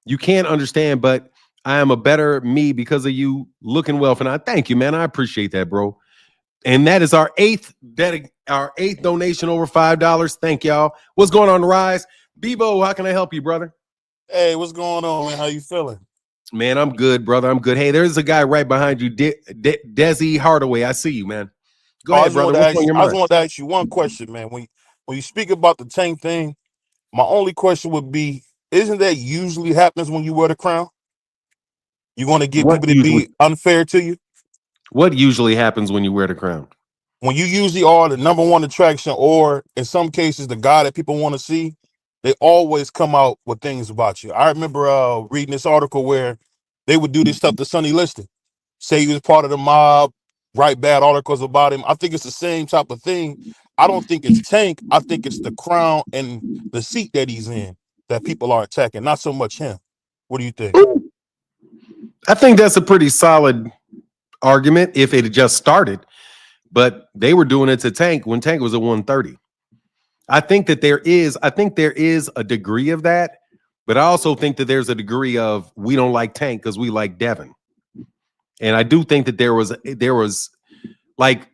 Speaker 1: You can't understand, but I am a better me because of you looking well for now." Thank you, man. I appreciate that, bro. And that is our eighth donation over $5. Thank y'all. What's going on, Rise? Bevo, how can I help you, brother?
Speaker 3: Hey, what's going on, man? How you feeling?
Speaker 1: Man, I'm good, brother. I'm good. Hey, there's a guy right behind you, Desi Hardaway. I see you, man. Go ahead, brother.
Speaker 3: I just want to ask you one question, man. When you speak about the tank thing, my only question would be, isn't that usually happens when you wear the crown? You want to get people to be unfair to you?
Speaker 1: What usually happens when you wear the crown?
Speaker 3: When you usually are the number one attraction, or in some cases, the guy that people want to see, they always come out with things about you. I remember reading this article where they would do this stuff to Sonny Liston, say he was part of the mob, write bad articles about him. I think it's the same type of thing. I don't think it's Tank. I think it's the crown and the seat that he's in that people are attacking, not so much him. What do you think?
Speaker 1: I think that's a pretty solid argument if it had just started, but they were doing it to Tank when Tank was at 130. I think there is a degree of that, but I also think that there's a degree of we don't like Tank because we like Devin. And I do think that there was like,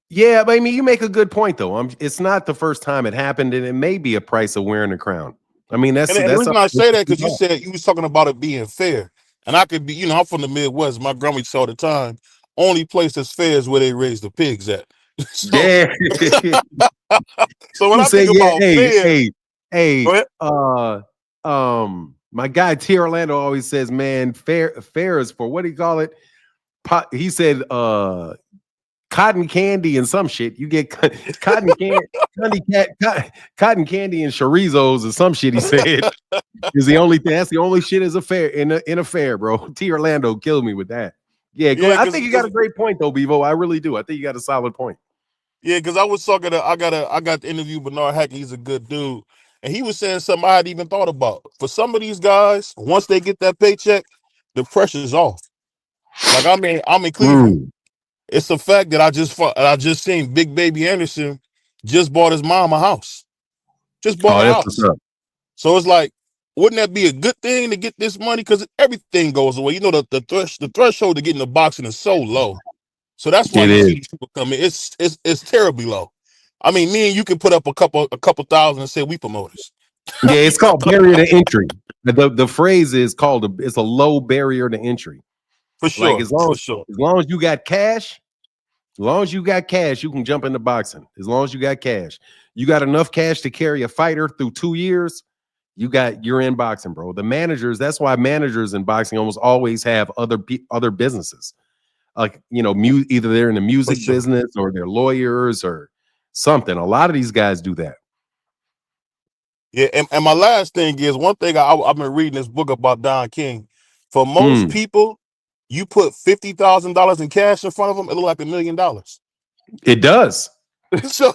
Speaker 1: yeah, but I mean, you make a good point though. It's not the first time it happened, and it may be a price of wearing the crown. I mean,
Speaker 3: And the reason I say that because you said you was talking about it being fair, and I could be, you know, I'm from the Midwest. My grandma used to say all the time, only place that's fair is where they raise the pigs at. So,
Speaker 1: yeah.
Speaker 3: so when
Speaker 1: You
Speaker 3: I
Speaker 1: say,
Speaker 3: think
Speaker 1: yeah,
Speaker 3: about fair, go ahead.
Speaker 1: my guy T. Orlando always says, man, fair is for what do you call it? He said, cotton candy and some shit. You get cotton candy, cotton candy and chorizos or some shit. He said is the only thing. That's the only shit is a fair in a fair, bro. T. Orlando killed me with that. Yeah, go ahead. I think you got a great point though, Bevo. I really do. I think you got a solid point.
Speaker 3: Yeah, because I was talking to I got to interview Bernard Hackett. He's a good dude, and he was saying something I hadn't even thought about. For some of these guys, once they get that paycheck, the pressure's off. Like I'm in Cleveland. It's a fact that I just seen Big Baby Anderson just bought his mom a house. Just bought a house. So it's like, wouldn't that be a good thing to get this money? Because everything goes away. You know, the threshold to get into boxing is so low. So that's why you see these people come in. It's terribly low. I mean, me and you can put up a couple thousand and say we promoters.
Speaker 1: Yeah, it's called barrier to entry. The phrase is called it's a low barrier to entry.
Speaker 3: For sure.
Speaker 1: Like as long as you got cash, you can jump into boxing. As long as you got cash. You got enough cash to carry a fighter through 2 years, you're in boxing, bro. The managers, that's why managers in boxing almost always have other businesses. Like, you know, either they're in the music business or they're lawyers or something. A lot of these guys do that.
Speaker 3: Yeah, and my last thing is one thing I've been reading this book about Don King. For most people, you put $50,000 in cash in front of them, it look like $1 million.
Speaker 1: It does.
Speaker 3: So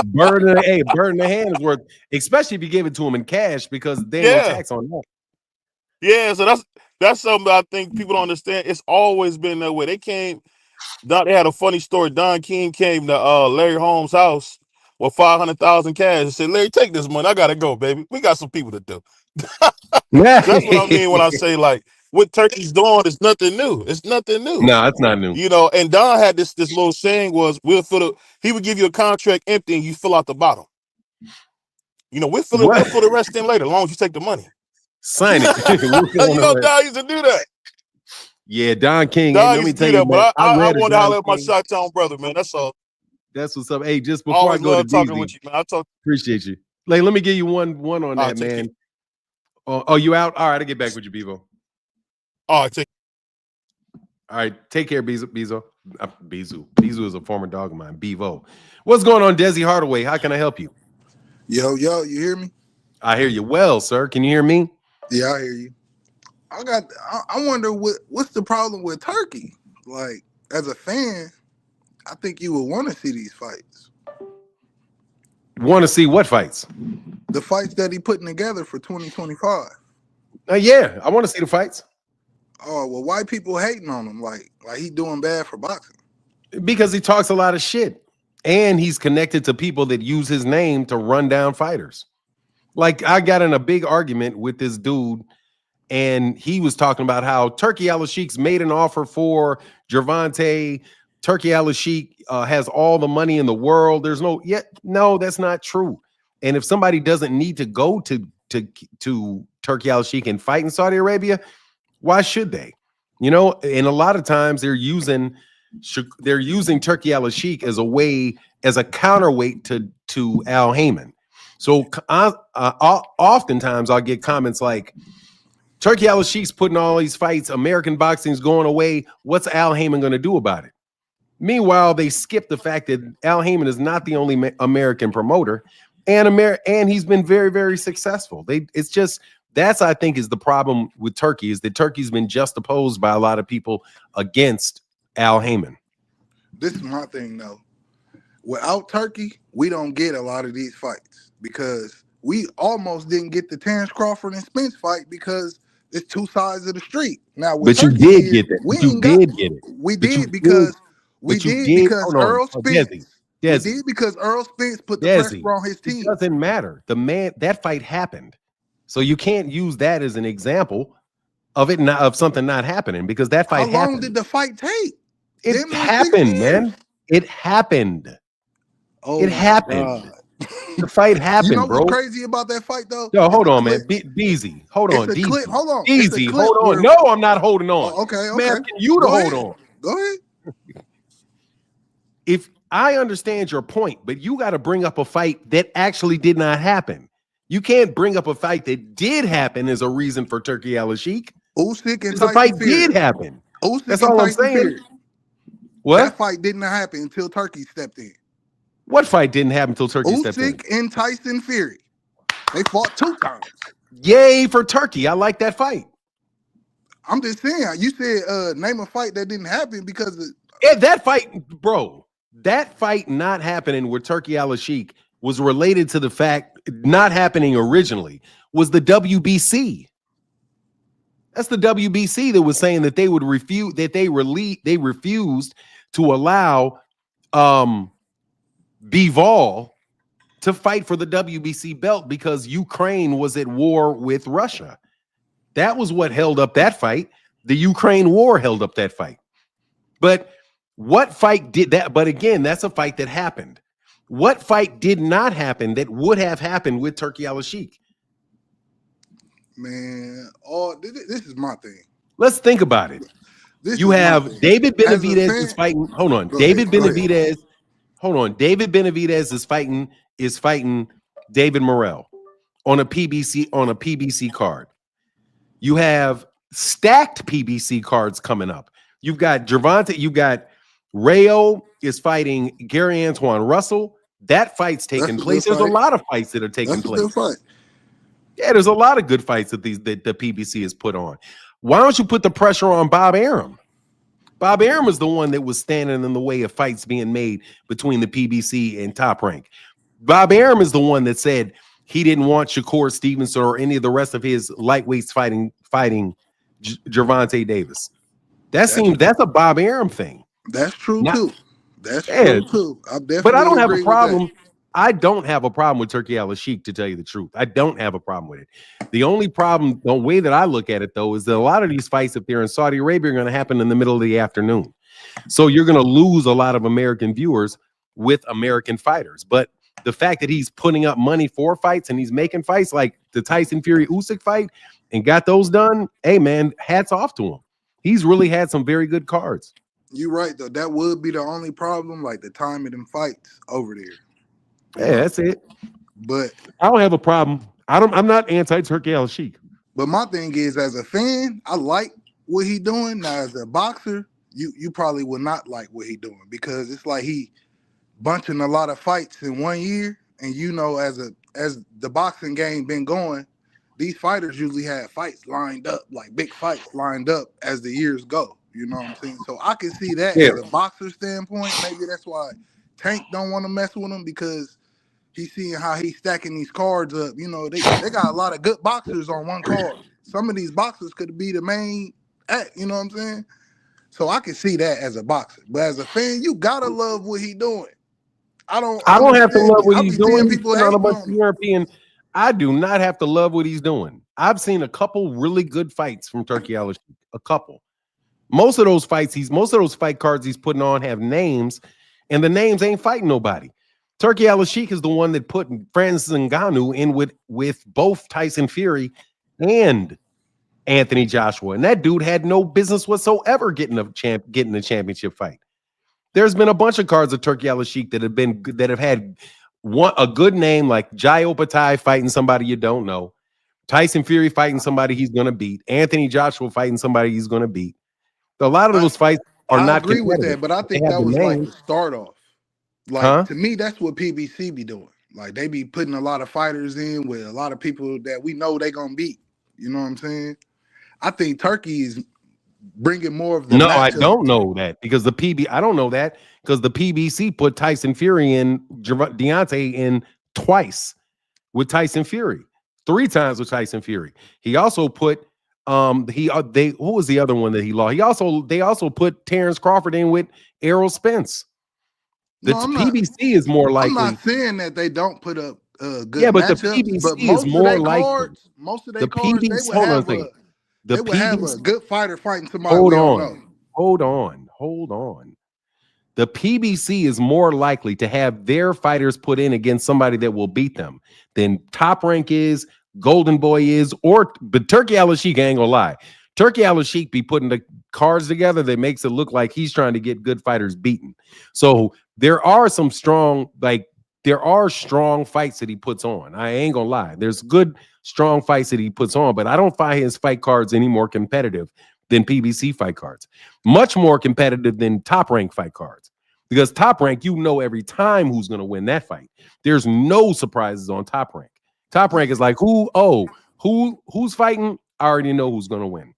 Speaker 1: bird in the hand is worth, especially if you give it to them in cash because they ain't no tax on that.
Speaker 3: Yeah, so that's something I think people don't understand. It's always been that way. They had a funny story. Don King came to Larry Holmes' house with 500,000 cash and said, Larry, take this money. I gotta go, baby. We got some people to do. That's what I mean when I say like what Turkey's doing is nothing new. It's nothing new.
Speaker 1: No, it's not new.
Speaker 3: You know, and Don had this little saying was he would give you a contract empty and you fill out the bottom. You know, we'll fill the rest in later, as long as you take the money.
Speaker 1: Sign it.
Speaker 3: You know, Don used to do that.
Speaker 1: Yeah, Don King.
Speaker 3: Don used to do that, but I want to holler at my Chi-Town brother, man. That's all.
Speaker 1: That's what's up. Hey, just before I go to
Speaker 3: talking with you, man.
Speaker 1: Appreciate you. Like, let me give you one on that, man. Oh, you out? All right, I'll get back with you, Bevo.
Speaker 3: All
Speaker 1: right, take care, Bezo. Bezo is a former dog of mine. Bevo. What's going on, Desi Hardaway? How can I help you?
Speaker 4: Yo, you hear me?
Speaker 1: I hear you well, sir. Can you hear me?
Speaker 4: Yeah, I hear you. I wonder what's the problem with Turkey? Like, as a fan, I think you would want to see these fights.
Speaker 1: Want to see what fights?
Speaker 4: The fights that he putting together for 2025.
Speaker 1: Yeah, I want to see the fights.
Speaker 4: Oh, well, why people hating on him? Like he doing bad for boxing?
Speaker 1: Because he talks a lot of shit. And he's connected to people that use his name to run down fighters. Like, I got in a big argument with this dude, and he was talking about how Turki Al-Sheikh's made an offer for Gervonta. Turki Al-Sheikh has all the money in the world. No, that's not true. And if somebody doesn't need to go to Turki Al-Sheikh and fight in Saudi Arabia, why should they? You know, and a lot of times they're using Turki Al-Sheikh as a counterweight to Al Haymon. So oftentimes I'll get comments like, Turki Al-Sheikh's putting all these fights, American boxing's going away. What's Al Haymon going to do about it? Meanwhile, they skip the fact that Al Haymon is not the only American promoter, and he's been very, very successful. That's I think is the problem with Turkey, is that Turkey's been just opposed by a lot of people against Al Haymon.
Speaker 4: This is my thing though. Without Turkey, we don't get a lot of these fights because we almost didn't get the Terence Crawford and Spence fight because it's two sides of the street. Now,
Speaker 1: but you did get that.
Speaker 4: We did because Errol Spence We
Speaker 1: Desi,
Speaker 4: did because Earl Spence put the
Speaker 1: Desi,
Speaker 4: pressure on his
Speaker 1: it
Speaker 4: team.
Speaker 1: doesn't matter. That fight happened. So you can't use that as an example of something not happening because that fight
Speaker 4: How long
Speaker 1: happened.
Speaker 4: did the fight take?
Speaker 1: It
Speaker 4: Damn near 6
Speaker 1: happened,
Speaker 4: years.
Speaker 1: man. It happened.
Speaker 4: Oh
Speaker 1: It
Speaker 4: my
Speaker 1: happened.
Speaker 4: God.
Speaker 1: The fight happened,
Speaker 4: You know
Speaker 1: bro.
Speaker 4: what's crazy about that fight though?
Speaker 1: Yo, hold
Speaker 4: It's a
Speaker 1: on, man.
Speaker 4: clip.
Speaker 1: Beezy, hold
Speaker 4: It's
Speaker 1: on.
Speaker 4: a clip.
Speaker 1: Deezy,
Speaker 4: Hold on. It's a
Speaker 1: Deezy,
Speaker 4: clip
Speaker 1: hold on.
Speaker 4: where.
Speaker 1: No, I'm not holding on.
Speaker 4: Oh, okay.
Speaker 1: I'm
Speaker 4: Okay.
Speaker 1: asking you to
Speaker 4: Go
Speaker 1: hold
Speaker 4: ahead.
Speaker 1: on.
Speaker 4: Go ahead.
Speaker 1: If I understand your point, but you got to bring up a fight that actually did not happen. You can't bring up a fight that did happen as a reason for Turki Al-Sheikh.
Speaker 4: Usyk and
Speaker 1: The fight
Speaker 4: Tyson Fury.
Speaker 1: did happen.
Speaker 4: Usyk
Speaker 1: That's
Speaker 4: and
Speaker 1: all I'm
Speaker 4: Tyson
Speaker 1: saying.
Speaker 4: Fury.
Speaker 1: What?
Speaker 4: That fight didn't happen until Turkey stepped in.
Speaker 1: What fight didn't happen until Turkey stepped in?
Speaker 4: Usyk and Tyson Fury. They fought 2 times.
Speaker 1: Yay for Turkey. I like that fight.
Speaker 4: I'm just saying. You said name a fight that didn't happen because of,
Speaker 1: Yeah, that fight, bro, that fight not happening with Turki Al-Sheikh was related to the fact not happening originally was the WBC. That's the WBC that was saying that they would refuse, that they refused to allow Bivol to fight for the WBC belt because Ukraine was at war with Russia. That was what held up that fight. The Ukraine war held up that fight. But what fight did that? But again, that's a fight that happened. What fight did not happen that would have happened with Turki Al-Sheikh?
Speaker 4: man. This is my thing.
Speaker 1: Let's think about it. You have David Benavidez is fighting. Hold on. David Benavidez. Hold on. David Benavidez is fighting David Morrell on a PBC card. You have stacked PBC cards coming up. You've got Gervonta, you've got Rayo is fighting Gary Antoine Russell. That fight's taking place. There's a lot of fights that are taking place.
Speaker 4: Good fight.
Speaker 1: Yeah, there's a lot of good fights that the PBC has put on. Why don't you put the pressure on Bob Arum? Bob Arum is the one that was standing in the way of fights being made between the PBC and Top Rank. Bob Arum is the one that said he didn't want Shakur, Stevenson, or any of the rest of his lightweights fighting Gervonta Davis. That's a Bob Arum thing.
Speaker 4: That's true too. That's true too. I definitely.
Speaker 1: But I don't have a problem. I don't have a problem with Turki Al-Sheikh, to tell you the truth. I don't have a problem with it. The only problem, the way that I look at it, though, is that a lot of these fights, if they're in Saudi Arabia, are going to happen in the middle of the afternoon. So you're going to lose a lot of American viewers with American fighters. But the fact that he's putting up money for fights and he's making fights like the Tyson Fury Usyk fight and got those done, hey, man, hats off to him. He's really had some very good cards.
Speaker 4: You're right, though. That would be the only problem, like the time of them fights over there.
Speaker 1: Yeah, that's it.
Speaker 4: But
Speaker 1: I don't have a problem. I'm not anti-Turki Al-Sheikh.
Speaker 4: But my thing is, as a fan, I like what he doing. Now, as a boxer, you probably will not like what he doing because it's like he bunching a lot of fights in 1 year. And you know, as the boxing game been going, these fighters usually have fights lined up, like big fights lined up as the years go. You know what I'm saying? So I can see that as a boxer standpoint. Maybe that's why Tank don't want to mess with him because he's seeing how he's stacking these cards up. You know, they got a lot of good boxers on one card. Some of these boxers could be the main act, you know what I'm saying? So I can see that as a boxer. But as a fan, you gotta love what he's doing. I don't
Speaker 1: have to love what he's doing.
Speaker 4: People
Speaker 1: He's not a bunch of European. I do not have to love what he's doing. I've seen a couple really good fights from Turki Al-Sheikh. A couple. Most of those fight cards he's putting on have names, and the names ain't fighting nobody. Turki Al-Sheikh is the one that put Francis Ngannou in with both Tyson Fury and Anthony Joshua, and that dude had no business whatsoever getting a championship fight. There's been a bunch of cards of Turki Al-Sheikh that have had a good name, like Jai Opatai fighting somebody you don't know, Tyson Fury fighting somebody he's going to beat, Anthony Joshua fighting somebody he's going to beat. A lot of those fights are not.
Speaker 4: I agree with that, but I think that was like the start off. Like to me, that's what PBC be doing. Like they be putting a lot of fighters in with a lot of people that we know they gonna beat. You know what I'm saying? I think Turkey is bringing more of the.
Speaker 1: No, I don't know that because I don't know that because the PBC put Tyson Fury and Deontay in twice with Tyson Fury, 3 times with Tyson Fury. He also put who was the other one that he lost? They also put Terence Crawford in with Errol Spence. The
Speaker 4: No, I'm not.
Speaker 1: PBC is more
Speaker 4: I'm
Speaker 1: likely.
Speaker 4: not saying that they don't put up good
Speaker 1: Yeah, but the
Speaker 4: matchups, but
Speaker 1: PBC is more likely.
Speaker 4: most of
Speaker 1: The
Speaker 4: their cards,
Speaker 1: PBC. Hold on a second. The
Speaker 4: they would have a
Speaker 1: PBC.
Speaker 4: good fighter fighting somebody
Speaker 1: Hold
Speaker 4: we don't know.
Speaker 1: on. Hold on. Hold on. The PBC is more likely to have their fighters put in against somebody that will beat them than Top Rank is, Golden Boy is, but Turki Al-Sheikh ain't gonna lie. Turki Al-Sheikh be putting the cards together that makes it look like he's trying to get good fighters beaten. So there are some strong, there are strong fights that he puts on. I ain't gonna lie. There's good, strong fights that he puts on, but I don't find his fight cards any more competitive than PBC fight cards. Much more competitive than Top Rank fight cards. Because Top Rank, you know every time who's going to win that fight. There's no surprises on Top Rank. Top Rank is like, who's fighting? I already know who's going to win.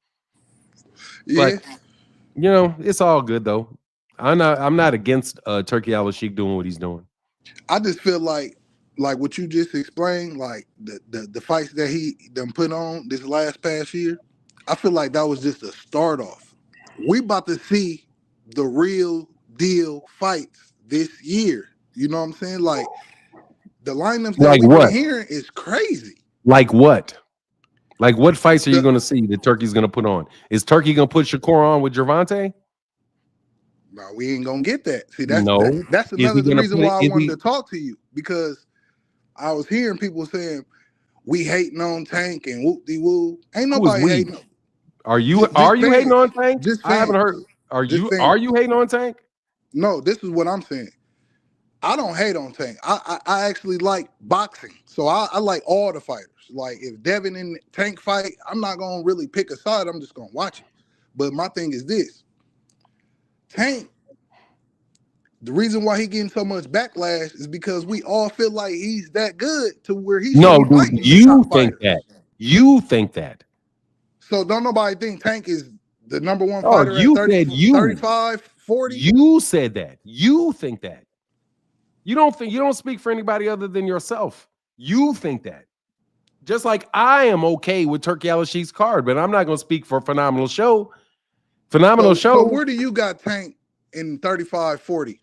Speaker 4: Yeah.
Speaker 1: But, it's all good, though. I'm not against Turki Al-Sheikh doing what he's doing.
Speaker 4: I just feel like what you just explained, like the fights that he done put on this past year, I feel like that was just a start off. We about to see the real deal fights this year. You know what I'm saying? Like the lineups that we've been hearing is crazy.
Speaker 1: Like what? Like what fights are you going to see that Turki's going to put on? Is Turki going to put Shakur on with Gervonta?
Speaker 4: No, we ain't gonna get that. See, that's another reason why I wanted to talk to you, because I was hearing people saying we hating on Tank and whoop de woo. Ain't nobody hating.
Speaker 1: Are you hating on Tank? I haven't heard. Are you hating on Tank?
Speaker 4: No, this is what I'm saying. I don't hate on Tank. I actually like boxing, so I like all the fighters. Like if Devin and Tank fight, I'm not gonna really pick a side. I'm just gonna watch it. But my thing is this: Tank. The reason why he getting so much backlash is because we all feel like he's that good to where he's
Speaker 1: no, dude. You think that? You think that?
Speaker 4: So don't nobody think Tank is the number one fighter
Speaker 1: you
Speaker 4: at 30,
Speaker 1: said you
Speaker 4: 35, 40?
Speaker 1: You said that. You think that. You don't speak for anybody other than yourself. You think that. Just like I am okay with Turki Al-Sheikh's card, but I'm not going to speak for Phenomenal Show.
Speaker 4: So where do you got Tank in 35, 40?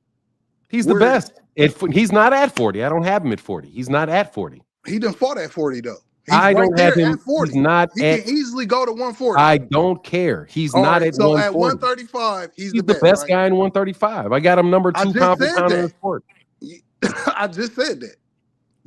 Speaker 1: He's the best. He's not at 40. I don't have him at 40. He's not at 40.
Speaker 4: He done fought at 40 though.
Speaker 1: I don't have him at 40. He
Speaker 4: can easily go to 140.
Speaker 1: I don't care. He's not at 140.
Speaker 4: So at 135, he's the
Speaker 1: best guy in 135. I got him number 2 pound for pound in the sport.
Speaker 4: I just said that.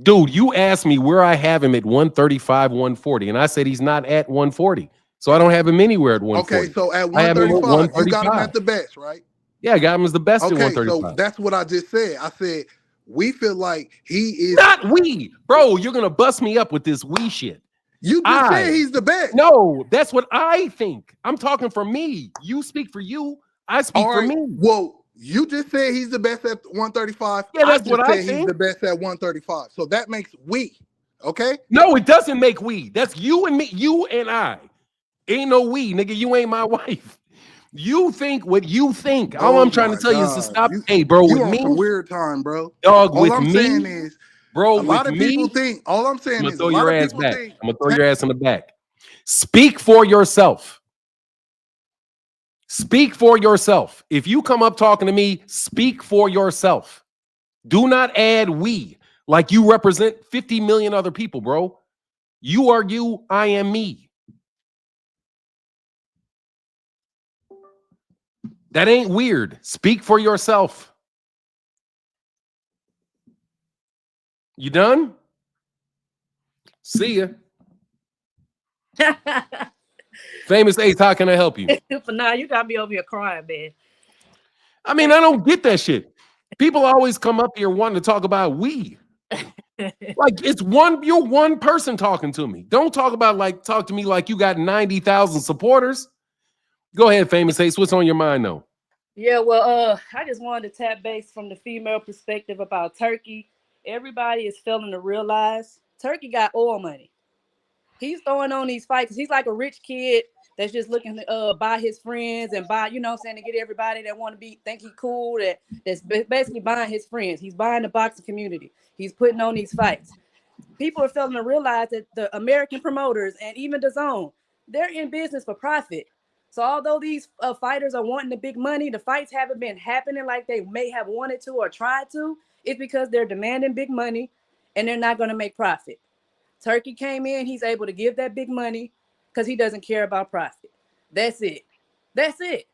Speaker 1: Dude, you asked me where I have him at 135, 140, and I said he's not at 140. So I don't have him anywhere at 140.
Speaker 4: Okay, so at 135, you got him at the best, right?
Speaker 1: Yeah, I got him as the best at 135.
Speaker 4: So that's what I just said. I said, we feel like he is...
Speaker 1: Not we! Bro, you're going to bust me up with this we shit.
Speaker 4: You just said he's the best.
Speaker 1: No, that's what I think. I'm talking for me. You speak for you. I speak for me.
Speaker 4: Well, you just said he's the best at 135.
Speaker 1: Yeah, that's what I think.
Speaker 4: He's the best at 135. So that makes we. Okay?
Speaker 1: No, it doesn't make we. That's you and me. You and I. Ain't no we, nigga. You ain't my wife. You think what you think. All I'm trying to tell you is to stop. Hey, bro, with me,
Speaker 4: some weird time, bro.
Speaker 1: Dog,
Speaker 4: all
Speaker 1: with
Speaker 4: I'm
Speaker 1: me,
Speaker 4: saying is,
Speaker 1: bro.
Speaker 4: A lot of people think. All I'm saying is,
Speaker 1: throw your ass back. I'm gonna throw your ass in the back. Speak for yourself. Speak for yourself. If you come up talking to me, speak for yourself. Do not add we like you represent 50 million other people, bro. You are you. I am me. That ain't weird. Speak for yourself. You done? See ya. Famous Ace, how can I help you?
Speaker 5: For now, you got me over here crying, man.
Speaker 1: I mean, I don't get that shit. People always come up here wanting to talk about we. Like you're one person talking to me. Don't talk to me like you got 90,000 supporters. Go ahead, Famous Ace. What's on your mind, though?
Speaker 5: Yeah, well, I just wanted to tap base from the female perspective about Turki. Everybody is failing to realize Turki got oil money. He's throwing on these fights. He's like a rich kid that's just looking to buy his friends and buy, to get everybody that want to think he cool, that's basically buying his friends. He's buying the boxing community. He's putting on these fights. People are failing to realize that the American promoters and even DAZN, they're in business for profit. So although these fighters are wanting the big money, the fights haven't been happening like they may have wanted to or tried to. It's because they're demanding big money and they're not going to make profit. Turkey came in, he's able to give that big money because he doesn't care about profit. That's it. That's it.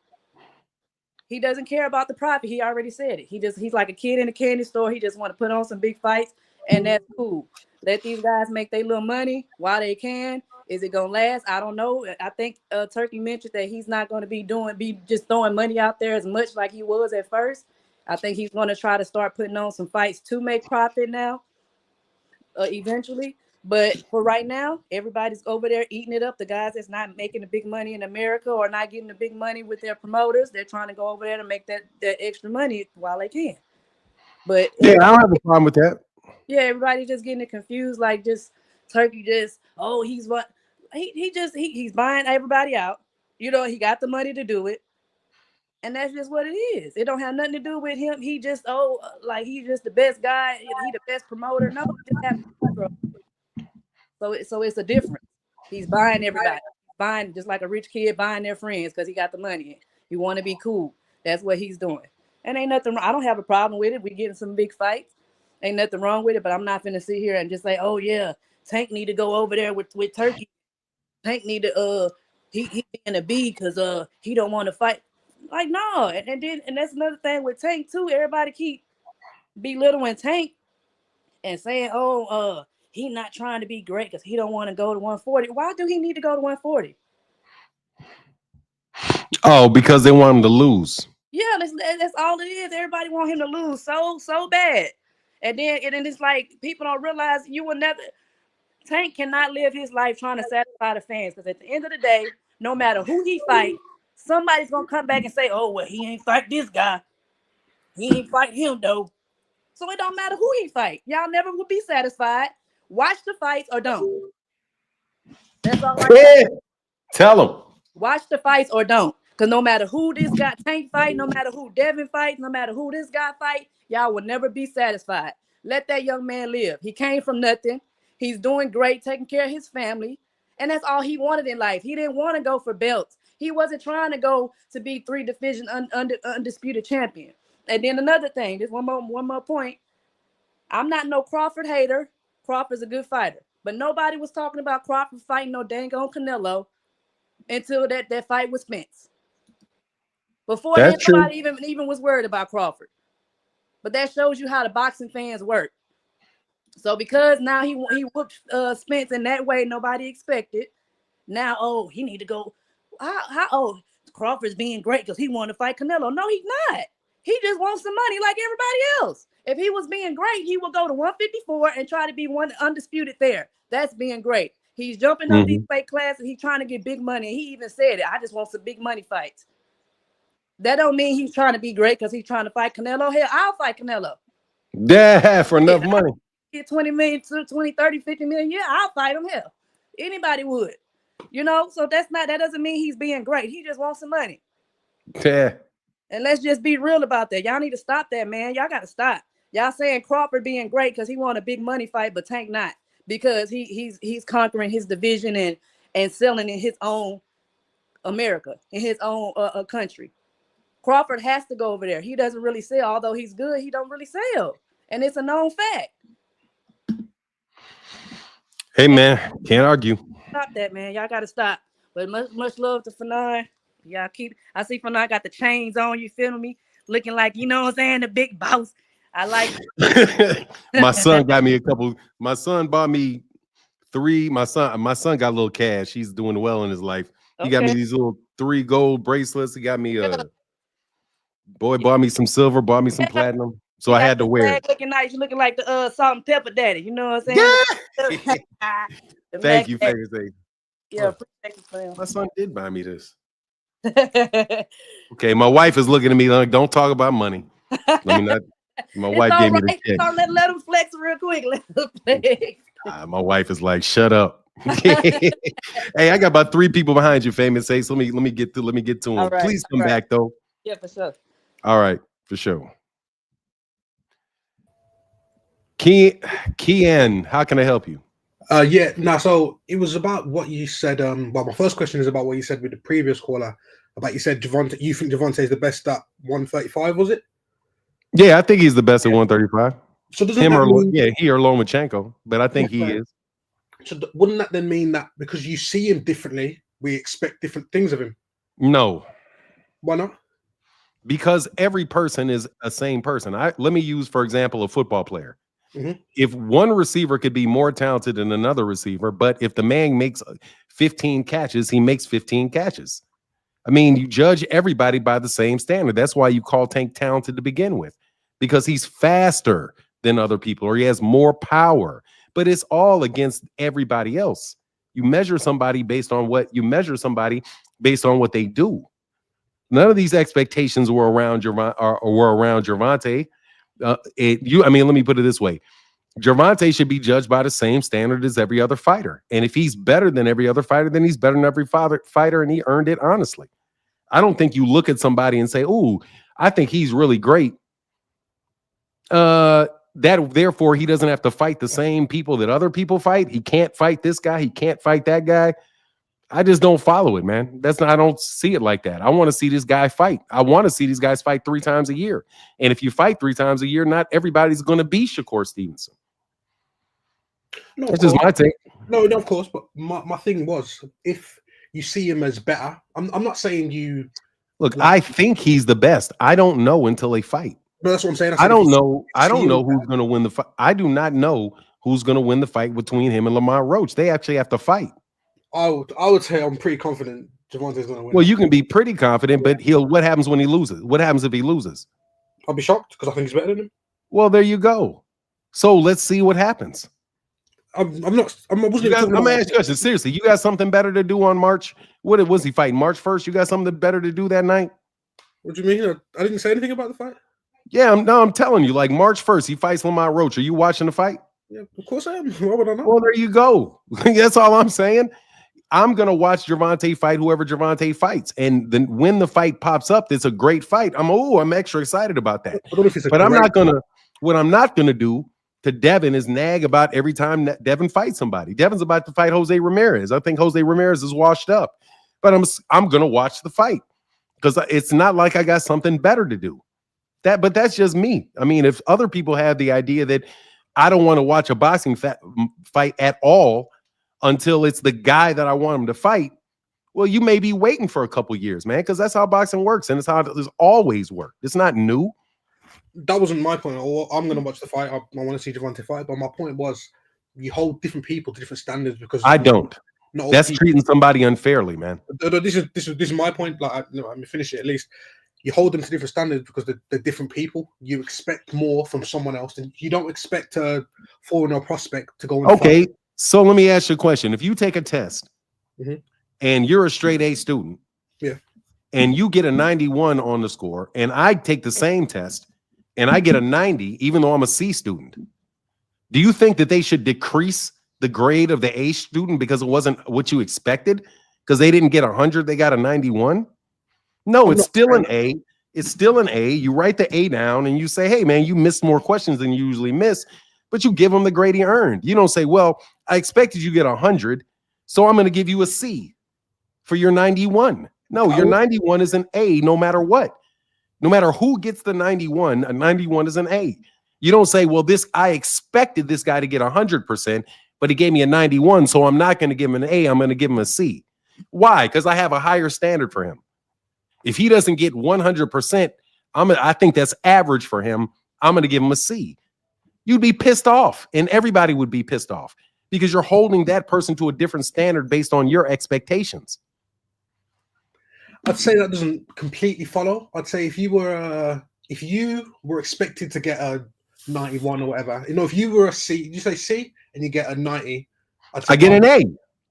Speaker 5: He doesn't care about the profit. He already said it. He's like a kid in a candy store. He just want to put on some big fights, and that's cool. Let these guys make their little money while they can. Is it gonna last? I don't know. I think Turkey mentioned that he's not going to be just throwing money out there as much like he was at first. I think he's going to try to start putting on some fights to make profit now, eventually. But for right now, everybody's over there eating it up. The guys that's not making the big money in America or not getting the big money with their promoters, they're trying to go over there to make that extra money while they can. But
Speaker 1: yeah, I don't have a problem with that.
Speaker 5: Yeah, everybody's just getting it confused. Like just Turkey, he's what he's buying everybody out. You know, he got the money to do it, and that's just what it is. It don't have nothing to do with him. He just like he's just the best guy. He the best promoter. No, he just have. So it's a difference. He's buying everybody. Buying just like a rich kid buying their friends because he got the money. He want to be cool. That's what he's doing. And ain't nothing wrong. I don't have a problem with it. We getting some big fights. Ain't nothing wrong with it. But I'm not finna sit here and just say, oh yeah, Tank need to go over there with Turkey. Tank need to he being a B because he don't want to fight. Like no, and that's another thing with Tank too. Everybody keep belittling Tank and saying, he not trying to be great because he don't want to go to 140. Why do he need to go to 140?
Speaker 1: Oh, because they want him to lose.
Speaker 5: Yeah, that's all it is. Everybody want him to lose so bad. And then it's like people don't realize Tank cannot live his life trying to satisfy the fans because at the end of the day, no matter who he fight, somebody's gonna come back and say, oh well, he ain't fight this guy. He ain't fight him though. So it don't matter who he fight. Y'all never will be satisfied. Watch the fights or don't. That's all I say.
Speaker 1: Tell him.
Speaker 5: Watch the fights or don't. Because no matter who this guy Tank fight, no matter who Devin fight, no matter who this guy fight, y'all will never be satisfied. Let that young man live. He came from nothing. He's doing great, taking care of his family. And that's all he wanted in life. He didn't want to go for belts. He wasn't trying to go to be 3 division undisputed champion. And then another thing, just one more point. I'm not no Crawford hater. Crawford's a good fighter. But nobody was talking about Crawford fighting no dang on Canelo until that fight with Spence. Before then, nobody even was worried about Crawford. But that shows you how the boxing fans work. So because now he whooped Spence in that way nobody expected. Now, he need to go. How Crawford's being great because he wanted to fight Canelo. No, he's not. He just wants some money like everybody else. If he was being great, he would go to 154 and try to be one undisputed there. That's being great. He's jumping up these weight classes. He's trying to get big money. He even said it. I just want some big money fights. That don't mean he's trying to be great because he's trying to fight Canelo. Hell, I'll fight Canelo.
Speaker 1: Yeah, for enough money.
Speaker 5: Get 20 million, 20, 30, 50 million. Yeah, I'll fight him. Hell, anybody would. So that doesn't mean he's being great. He just wants some money.
Speaker 1: Yeah.
Speaker 5: And let's just be real about that. Y'all need to stop that, man. Y'all got to stop. Y'all saying Crawford being great because he won a big money fight, but Tank not because he's conquering his division and selling in his own America, in his own country. Crawford has to go over there. He doesn't really sell, although he's good. He don't really sell, and it's a known fact.
Speaker 1: Hey man, can't argue.
Speaker 5: Stop that, man. Y'all got to stop. But much love to Fanon. Y'all I see Fanon got the chains on. You feel me? Looking like what I'm saying, the big boss. I like
Speaker 1: My son got me a couple. My son bought me 3. My son got a little cash. He's doing well in his life. He got me these little 3 gold bracelets. He got me bought me some silver, bought me some platinum. So I had to wear it.
Speaker 5: Looking nice. You looking like the salt and pepper daddy. You know what I'm saying?
Speaker 1: Yeah. Thank you, Favors.
Speaker 5: Yeah, appreciate you,
Speaker 1: my son did buy me this. Okay, my wife is looking at me like, don't talk about money. Let me not. My wife gave me the check.
Speaker 5: Let him flex real quick. Let him flex.
Speaker 1: My wife is like, shut up. Hey, I got about 3 people behind you, Famous. Hey, so let me get to them. Right, please come back though.
Speaker 5: Yeah, for sure.
Speaker 1: All right, for sure. Kian, how can I help you?
Speaker 6: Yeah, no, so it was about what you said. Well, my first question is about what you said with the previous caller about you said Gervonta. You think Gervonta is the best at 135? Was it?
Speaker 1: Yeah, I think he's the best at 135.
Speaker 6: So doesn't
Speaker 1: Him
Speaker 6: that
Speaker 1: or
Speaker 6: mean?
Speaker 1: he or Lomachenko, but I think he is.
Speaker 6: So wouldn't that then mean that because you see him differently, we expect different things of him?
Speaker 1: No,
Speaker 6: Why not?
Speaker 1: because every person is a same person. Let me use, for example, a football player.
Speaker 6: Mhm.
Speaker 1: If one receiver could be more talented than another receiver, but if the man makes 15 catches, he makes 15 catches. I mean, you judge everybody by the same standard. That's why you call Tank talented to begin with, because he's faster than other people or he has more power. But it's all against everybody else. You measure somebody based on what they do. None of these expectations were around Gervonta. Let me put it this way. Gervonta should be judged by the same standard as every other fighter. And if he's better than every other fighter, then he's better than every fighter, and he earned it honestly. I don't think you look at somebody and say, "Ooh, I think he's really great." Therefore he doesn't have to fight the same people that other people fight. He can't fight this guy. He can't fight that guy. I just don't follow it, man. I don't see it like that. I want to see this guy fight. I want to see these guys fight 3 times a year. And if you fight 3 times a year, not everybody's going to be Shakur Stevenson.
Speaker 6: No,
Speaker 1: that's just my take.
Speaker 6: No, of course. But my thing was, if you see him as better, I'm not saying you.
Speaker 1: Look, I think he's the best. I don't know until they fight.
Speaker 6: No, that's what I'm saying.
Speaker 1: I don't know. I don't know who's going to win the fight. I do not know who's going to win the fight between him and Lamont Roach. They actually have to fight.
Speaker 6: I would say I'm pretty confident Gervonta's going to win.
Speaker 1: Well, you can be pretty confident, but what happens when he loses? What happens if he loses?
Speaker 6: I'll be shocked because I think he's better than him.
Speaker 1: Well, there you go. So let's see what happens.
Speaker 6: I'm gonna ask you
Speaker 1: a question. Seriously, you got something better to do on March? What was he fighting? March 1st? You got something better to do that night?
Speaker 6: What do you mean? I didn't say anything about the fight.
Speaker 1: Yeah, I'm telling you, like March 1st, he fights Lamont Roach. Are you watching the fight?
Speaker 6: Yeah, of course I am. Why would I not?
Speaker 1: Well, there you go. That's all I'm saying. I'm gonna watch Gervonta fight whoever Gervonta fights, and then when the fight pops up, it's a great fight. I'm extra excited about that. But I'm not gonna. What I'm not gonna do to Devin is nag about every time that Devin fights somebody. Devin's about to fight Jose Ramirez. I think Jose Ramirez is washed up, but I'm gonna watch the fight because it's not like I got something better to do. But that's just me. I mean, if other people have the idea that I don't want to watch a boxing fight at all until it's the guy that I want him to fight, well, you may be waiting for a couple years, man, because that's how boxing works, and it's how it's always worked. It's not new.
Speaker 6: That wasn't my point. I'm going to watch the fight. I want to see Gervonta fight, but my point was you hold different people to different standards because
Speaker 1: I don't. That's treating somebody unfairly, man.
Speaker 6: This is my point. Like, let me finish it at least. You hold them to different standards because they're different people. You expect more from someone else, and you don't expect a foreigner prospect to go.
Speaker 1: Okay, so let me ask you a question. If you take a test and you're a straight A student, and you get a 91 on the score, and I take the same test and I get a 90, even though I'm a C student, do you think that they should decrease the grade of the A student because it wasn't what you expected? Because they didn't get 100, they got a 91? No, it's still an A. It's still an A. You write the A down and you say, hey, man, you missed more questions than you usually miss, but you give them the grade he earned. You don't say, well, I expected you to get 100, so I'm going to give you a C for your 91. No, your 91 is an A no matter what. No matter who gets the 91, a 91 is an A. You don't say, well, I expected this guy to get 100%, but he gave me a 91, so I'm not going to give him an A. I'm going to give him a C. Why? Because I have a higher standard for him. If he doesn't get 100%, I think that's average for him. I'm going to give him a C. You'd be pissed off, and everybody would be pissed off because you're holding that person to a different standard based on your expectations.
Speaker 6: I'd say that doesn't completely follow. I'd say if you were expected to get a 91 or whatever, if you were a C, you say C and you get a 90,
Speaker 1: I get an A.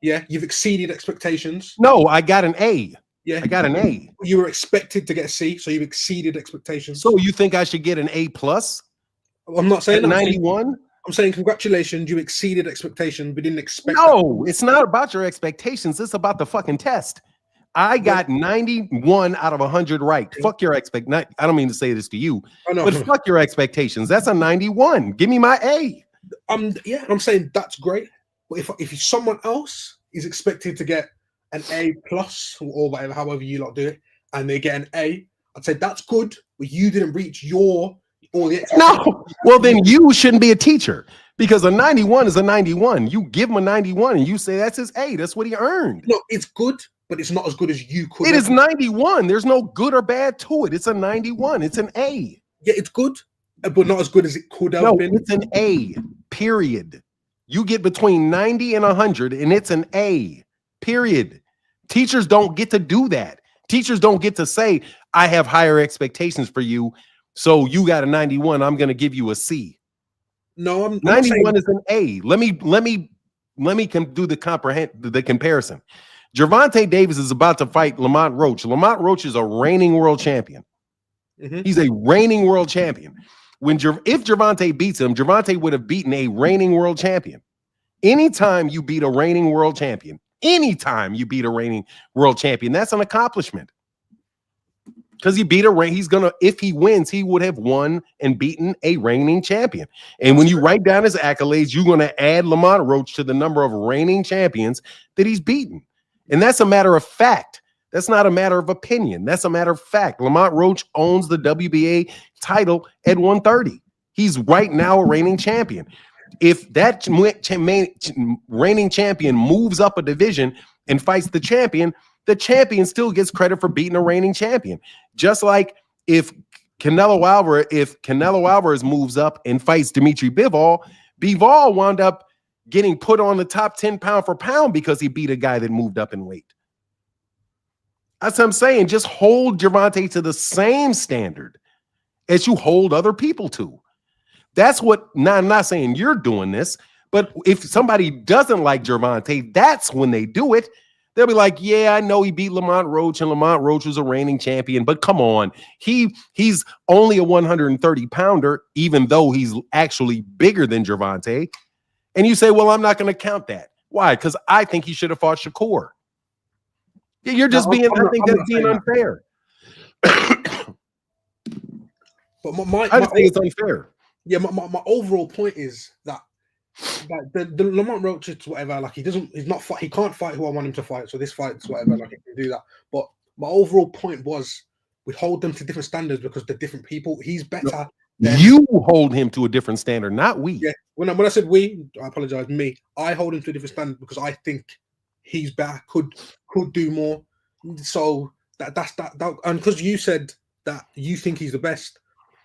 Speaker 6: Yeah, you've exceeded expectations.
Speaker 1: No, I got an A.
Speaker 6: Yeah,
Speaker 1: I got an A.
Speaker 6: You were expected to get a C, so you've exceeded expectations.
Speaker 1: So you think I should get an A plus?
Speaker 6: I'm not saying
Speaker 1: 91.
Speaker 6: I'm saying congratulations, you exceeded expectations. We didn't expect.
Speaker 1: No, it's not about your expectations. It's about the fucking test. I got 91 out of 100 right. Fuck your expectations. I don't mean to say this to you, but fuck your expectations. That's a 91. Give me my A.
Speaker 6: Yeah, I'm saying that's great. But if someone else is expected to get an A plus or whatever, however you lot do it, and they get an A, I'd say that's good, but you didn't reach all the
Speaker 1: No. Well, then you shouldn't be a teacher because a 91 is a 91. You give him a 91 and you say that's his A. That's what he earned.
Speaker 6: No, it's good, but it's not as good as you could.
Speaker 1: It is 91. There's no good or bad to it. It's a 91. It's an A.
Speaker 6: Yeah, it's good, but not as good as it could have been.
Speaker 1: It's an A, period. You get between 90 and 100, and it's an A, period. Teachers don't get to do that. Teachers don't get to say, I have higher expectations for you, so you got a 91, I'm going to give you a C.
Speaker 6: No, I'm
Speaker 1: 91 is an A. Let me do the comparison. Gervonta Davis is about to fight Lamont Roach. Lamont Roach is a reigning world champion.
Speaker 6: Mm-hmm.
Speaker 1: He's a reigning world champion. If Gervonta beats him, Gervonta would have beaten a reigning world champion. Anytime you beat a reigning world champion, that's an accomplishment. Because he beat if he wins, he would have won and beaten a reigning champion. And when you write down his accolades, you're going to add Lamont Roach to the number of reigning champions that he's beaten. And that's a matter of fact. That's not a matter of opinion. That's a matter of fact. Lamont Roach owns the WBA title at 130. He's right now a reigning champion. If that reigning champion moves up a division and fights the champion still gets credit for beating a reigning champion. Just like if Canelo Alvarez moves up and fights Dimitri Bivol wound up getting put on the top 10 pound for pound because he beat a guy that moved up in weight. That's what I'm saying. Just hold Gervonta to the same standard as you hold other people to. That's what, now I'm not saying you're doing this, but if somebody doesn't like Gervonta, that's when they do it. They'll be like, yeah, I know he beat Lamont Roach and Lamont Roach was a reigning champion, but come on. He's only a 130 pounder, even though he's actually bigger than Gervonta. And you say, well, I'm not going to count that. Why? Because I think he should have fought Shakur. You're just being unfair.
Speaker 6: But
Speaker 1: I just think it's unfair.
Speaker 6: Yeah, my overall point is that the Lamont Roach is whatever. Like he can't fight who I want him to fight. So this fight's whatever. Like he can do that. But my overall point was we hold them to different standards because they're different people. He's better.
Speaker 1: You hold him to a different standard, not we.
Speaker 6: Yeah. When I said we, I apologize. Me, I hold him to a different standard because I think he's better. Could do more. So that's that. And because you said that you think he's the best,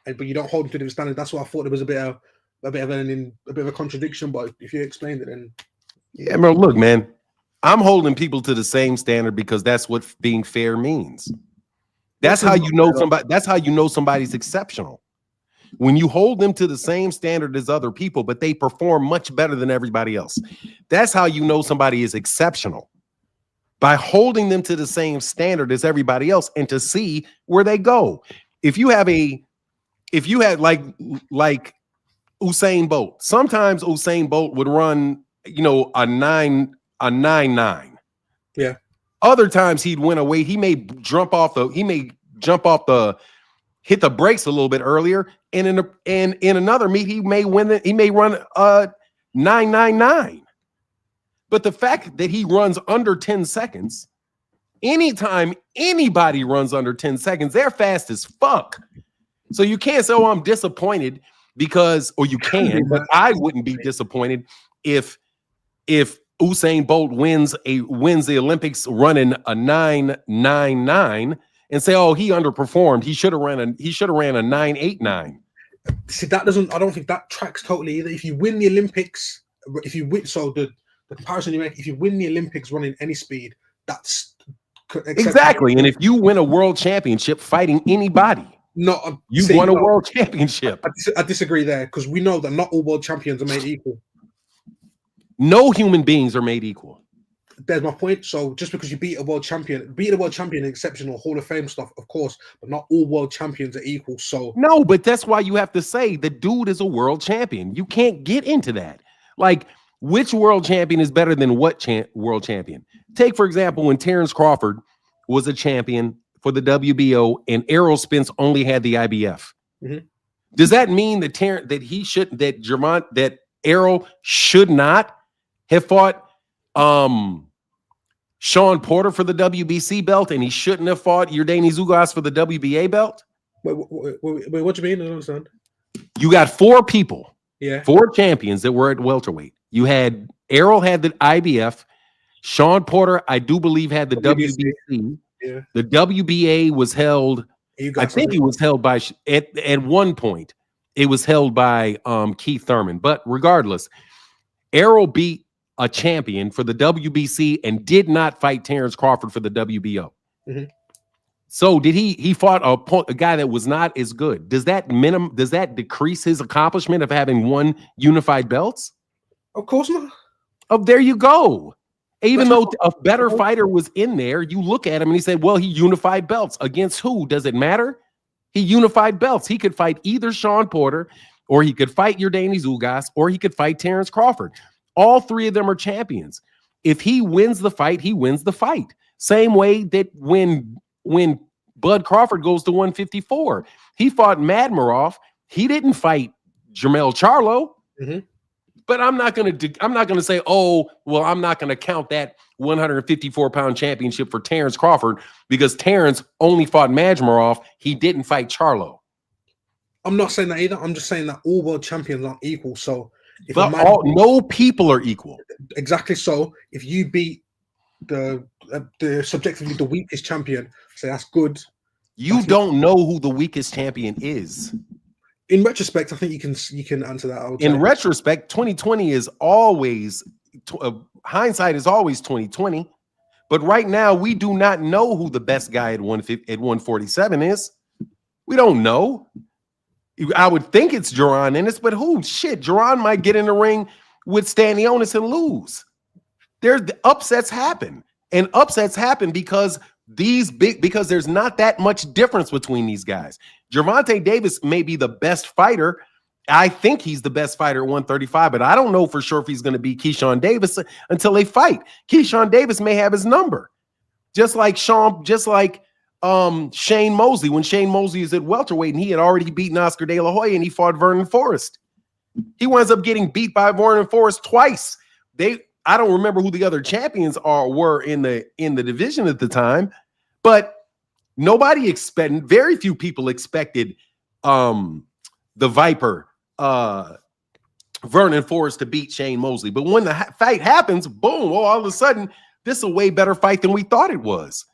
Speaker 6: but you don't hold him to the standard. That's why I thought there was a bit of a contradiction. But if you explained it, then
Speaker 1: yeah, bro. Look, man, I'm holding people to the same standard because that's what being fair means. That's how you know somebody. That's how you know somebody's exceptional. When you hold them to the same standard as other people, but they perform much better than everybody else. That's how you know somebody is exceptional. By holding them to the same standard as everybody else and to see where they go. If you had like Usain Bolt, sometimes Usain Bolt would run, a 9.9.
Speaker 6: Yeah.
Speaker 1: Other times he'd win a weight. He may hit the brakes a little bit earlier. And in another meet, he may run 9.99. But the fact that he runs under 10 seconds, anytime anybody runs under 10 seconds, they're fast as fuck. So you can't say, oh, I'm disappointed or you can, but I wouldn't be disappointed if Usain Bolt wins the Olympics running a 9.99 and say, oh, he underperformed. He should have ran a 9.89.
Speaker 6: See, I don't think that tracks totally either. If you win the Olympics, the comparison you make, if you win the Olympics running any speed, that's
Speaker 1: exactly. And if you win a world championship fighting anybody, you won a world championship.
Speaker 6: I disagree there because we know that not all world champions are made equal.
Speaker 1: No human beings are made equal.
Speaker 6: There's my point. So just because you beat a world champion is exceptional, Hall of Fame stuff, of course, but not all world champions are equal. So
Speaker 1: no, but that's why you have to say the dude is a world champion. You can't get into that. Like, which world champion is better than what world champion? Take, for example, when Terence Crawford was a champion for the WBO and Errol Spence only had the IBF. Mm-hmm. Does that mean that Errol should not have fought Sean Porter for the WBC belt, and he shouldn't have fought Yordenis Ugas for the WBA belt?
Speaker 6: Wait, what do you mean? I don't understand.
Speaker 1: You got 4 people,
Speaker 6: Yeah.
Speaker 1: 4 champions that were at welterweight. You had Errol had the IBF. Sean Porter, I do believe, had the WBC.
Speaker 6: Yeah.
Speaker 1: The WBA was held. I think it was held by at one point. It was held by Keith Thurman. But regardless, Errol beat a champion for the WBC and did not fight Terence Crawford for the WBO.
Speaker 6: Mm-hmm.
Speaker 1: So did he fought a guy that was not as good? Does that decrease his accomplishment of having won unified belts?
Speaker 6: Of course not.
Speaker 1: Oh, there you go. Even though a better fighter was in there, you look at him and he said, well, he unified belts. Against who? Does it matter? He unified belts. He could fight either Sean Porter, or he could fight Yordenis Ugas, or he could fight Terence Crawford. All 3 of them are champions. If he wins the fight, he wins the fight. Same way that when Bud Crawford goes to 154, he fought Madmarov. He didn't fight Jermell Charlo.
Speaker 6: Mm-hmm.
Speaker 1: But I'm not gonna say, oh, well, I'm not gonna count that 154-pound championship for Terence Crawford because Terence only fought Madmarov. He didn't fight Charlo.
Speaker 6: I'm not saying that either. I'm just saying that all world champions aren't equal. So if
Speaker 1: no people are equal.
Speaker 6: Exactly. So if you beat the subjectively the weakest champion, say that's good.
Speaker 1: You don't know who the weakest champion is.
Speaker 6: In retrospect, I think you can answer that.
Speaker 1: In retrospect, 2020 is always hindsight is always 2020. But right now, we do not know who the best guy at 147 is. We don't know. I would think it's Jaron Ennis, but who? Shit, Jaron might get in the ring with Stanionis and lose. The upsets happen, and upsets happen because because there's not that much difference between these guys. Gervonta Davis may be the best fighter. I think he's the best fighter at 135, but I don't know for sure if he's going to beat Keyshawn Davis until they fight. Keyshawn Davis may have his number, just like Shane Mosley. When Shane Mosley is at welterweight and he had already beaten Oscar De La Hoya and he fought Vernon Forrest. He winds up getting beat by Vernon Forrest twice. I don't remember who the other champions were in the division at the time, but very few people expected the Viper Vernon Forrest to beat Shane Mosley. But when the fight happens, boom, all of a sudden, this is a way better fight than we thought it was.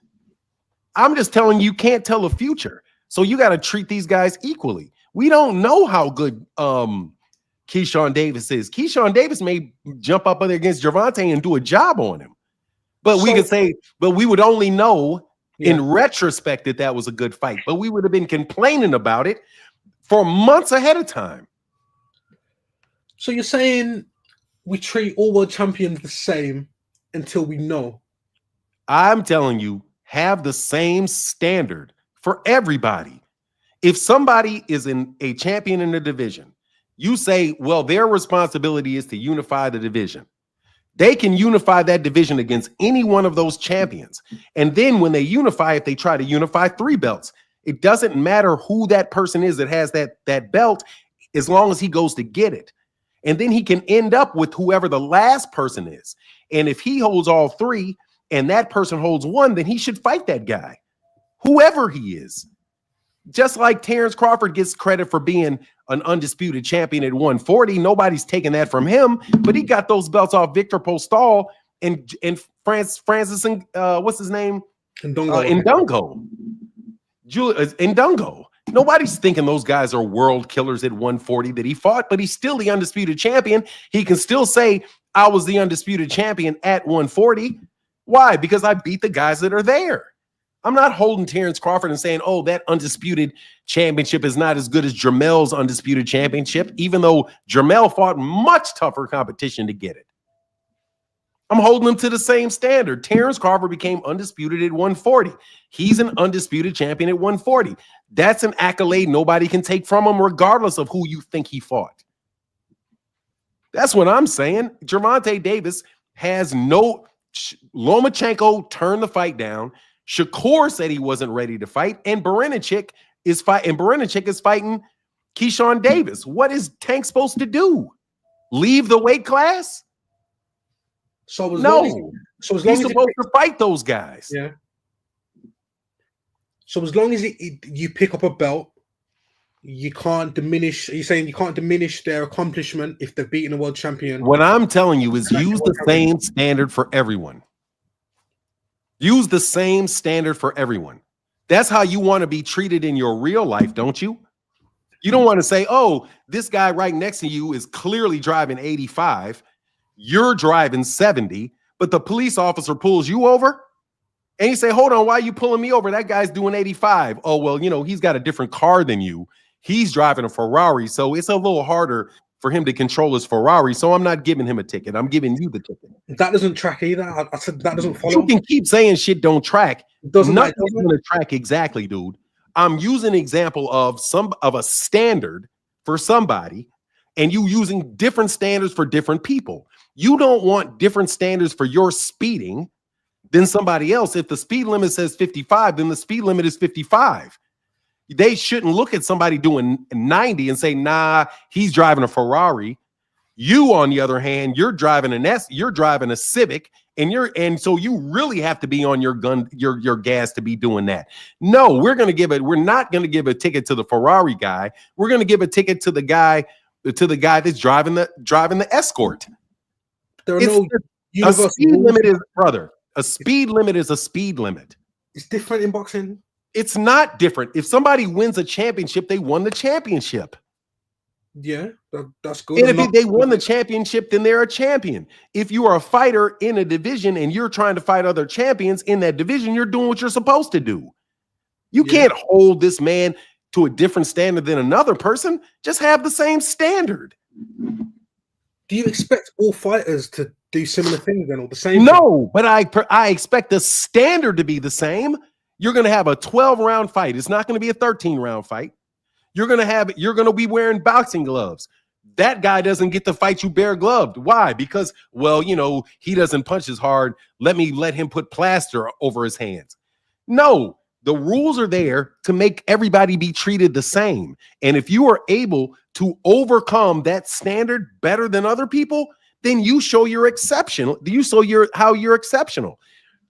Speaker 1: I'm just telling you, can't tell the future. So you got to treat these guys equally. We don't know how good Keyshawn Davis is. Keyshawn Davis may jump up against Gervonta and do a job on him. But we would only know in retrospect that was a good fight. But we would have been complaining about it for months ahead of time.
Speaker 6: So you're saying we treat all world champions the same until we know?
Speaker 1: I'm telling you, have the same standard for everybody. If somebody is a champion in the division, you say, well, their responsibility is to unify the division. They can unify that division against any one of those champions. And then when they unify, if they try to unify 3 belts, it doesn't matter who that person is that has that belt, as long as he goes to get it. And then he can end up with whoever the last person is. And if he holds all 3 and that person holds 1, then he should fight that guy, whoever he is. Just like Terence Crawford gets credit for being an undisputed champion at 140. Nobody's taking that from him, but he got those belts off Victor Postal and Francis and what's his name? Ndungo. Ndungo. Nobody's thinking those guys are world killers at 140 that he fought, but he's still the undisputed champion. He can still say, I was the undisputed champion at 140. Why? Because I beat the guys that are there. I'm not holding Terence Crawford and saying, oh, that undisputed championship is not as good as Jermell's undisputed championship, even though Jermell fought much tougher competition to get it. I'm holding him to the same standard. Terence Crawford became undisputed at 140. He's an undisputed champion at 140. That's an accolade nobody can take from him, regardless of who you think he fought. That's what I'm saying. Gervonta Davis has no... Lomachenko turned the fight down. Shakur said he wasn't ready to fight, and Berinicek is fighting Keyshawn Davis. What is Tank supposed to do? Leave the weight class?
Speaker 6: So as long as
Speaker 1: No,
Speaker 6: so as
Speaker 1: he's
Speaker 6: long as
Speaker 1: supposed to fight those
Speaker 6: as
Speaker 1: guys.
Speaker 6: long
Speaker 1: He's
Speaker 6: as
Speaker 1: supposed to fight those guys.
Speaker 6: yeah. So as long as you pick up a belt, you can't diminish. Are you saying you can't diminish their accomplishment if they've beaten a world champion?
Speaker 1: What I'm telling you is
Speaker 6: And that's
Speaker 1: use
Speaker 6: your
Speaker 1: the
Speaker 6: world champion.
Speaker 1: same standard for everyone. Use the same standard for everyone. That's how you want to be treated in your real life, don't you? You don't want to say, oh, this guy right next to you is clearly driving 85. You're driving 70, but the police officer pulls you over and you say, hold on, why are you pulling me over? That guy's doing 85. Oh, well, he's got a different car than you. He's driving a Ferrari, so it's a little harder for him to control his Ferrari. So I'm not giving him a ticket. I'm giving you the ticket.
Speaker 6: That doesn't track either. I said that doesn't follow.
Speaker 1: You can keep saying shit don't track.
Speaker 6: It doesn't.
Speaker 1: Nothing's going to track exactly, dude. I'm using an example of a standard for somebody, and you using different standards for different people. You don't want different standards for your speeding than somebody else. If the speed limit says 55, then the speed limit is 55. They shouldn't look at somebody doing 90 and say, nah, he's driving a Ferrari. You, on the other hand, you're driving you're driving a Civic, and so you really have to be on your gas to be doing that. No, we're not going to give a ticket to the Ferrari guy. We're going to give a ticket to the guy that's driving the Escort.
Speaker 6: There are no universal
Speaker 1: a speed
Speaker 6: rules.
Speaker 1: limit is, brother. A speed limit is a speed limit.
Speaker 6: It's different in boxing.
Speaker 1: It's not different. If somebody wins a championship, they won the championship.
Speaker 6: Yeah, that's good.
Speaker 1: And if they won the championship, then they're a champion. If you are a fighter in a division and you're trying to fight other champions in that division, you're doing what you're supposed to do. You can't hold this man to a different standard than another person. Just have the same standard.
Speaker 6: Do you expect all fighters to do similar things then, or the same?
Speaker 1: No, but I expect the standard to be the same. You're going to have a 12-round fight. It's not going to be a 13-round fight. You're going to be wearing boxing gloves. That guy doesn't get to fight you bare gloved. Why? Because, well, he doesn't punch as hard. Let him put plaster over his hands. No, the rules are there to make everybody be treated the same. And if you are able to overcome that standard better than other people, then you show you're exceptional. You show how you're exceptional.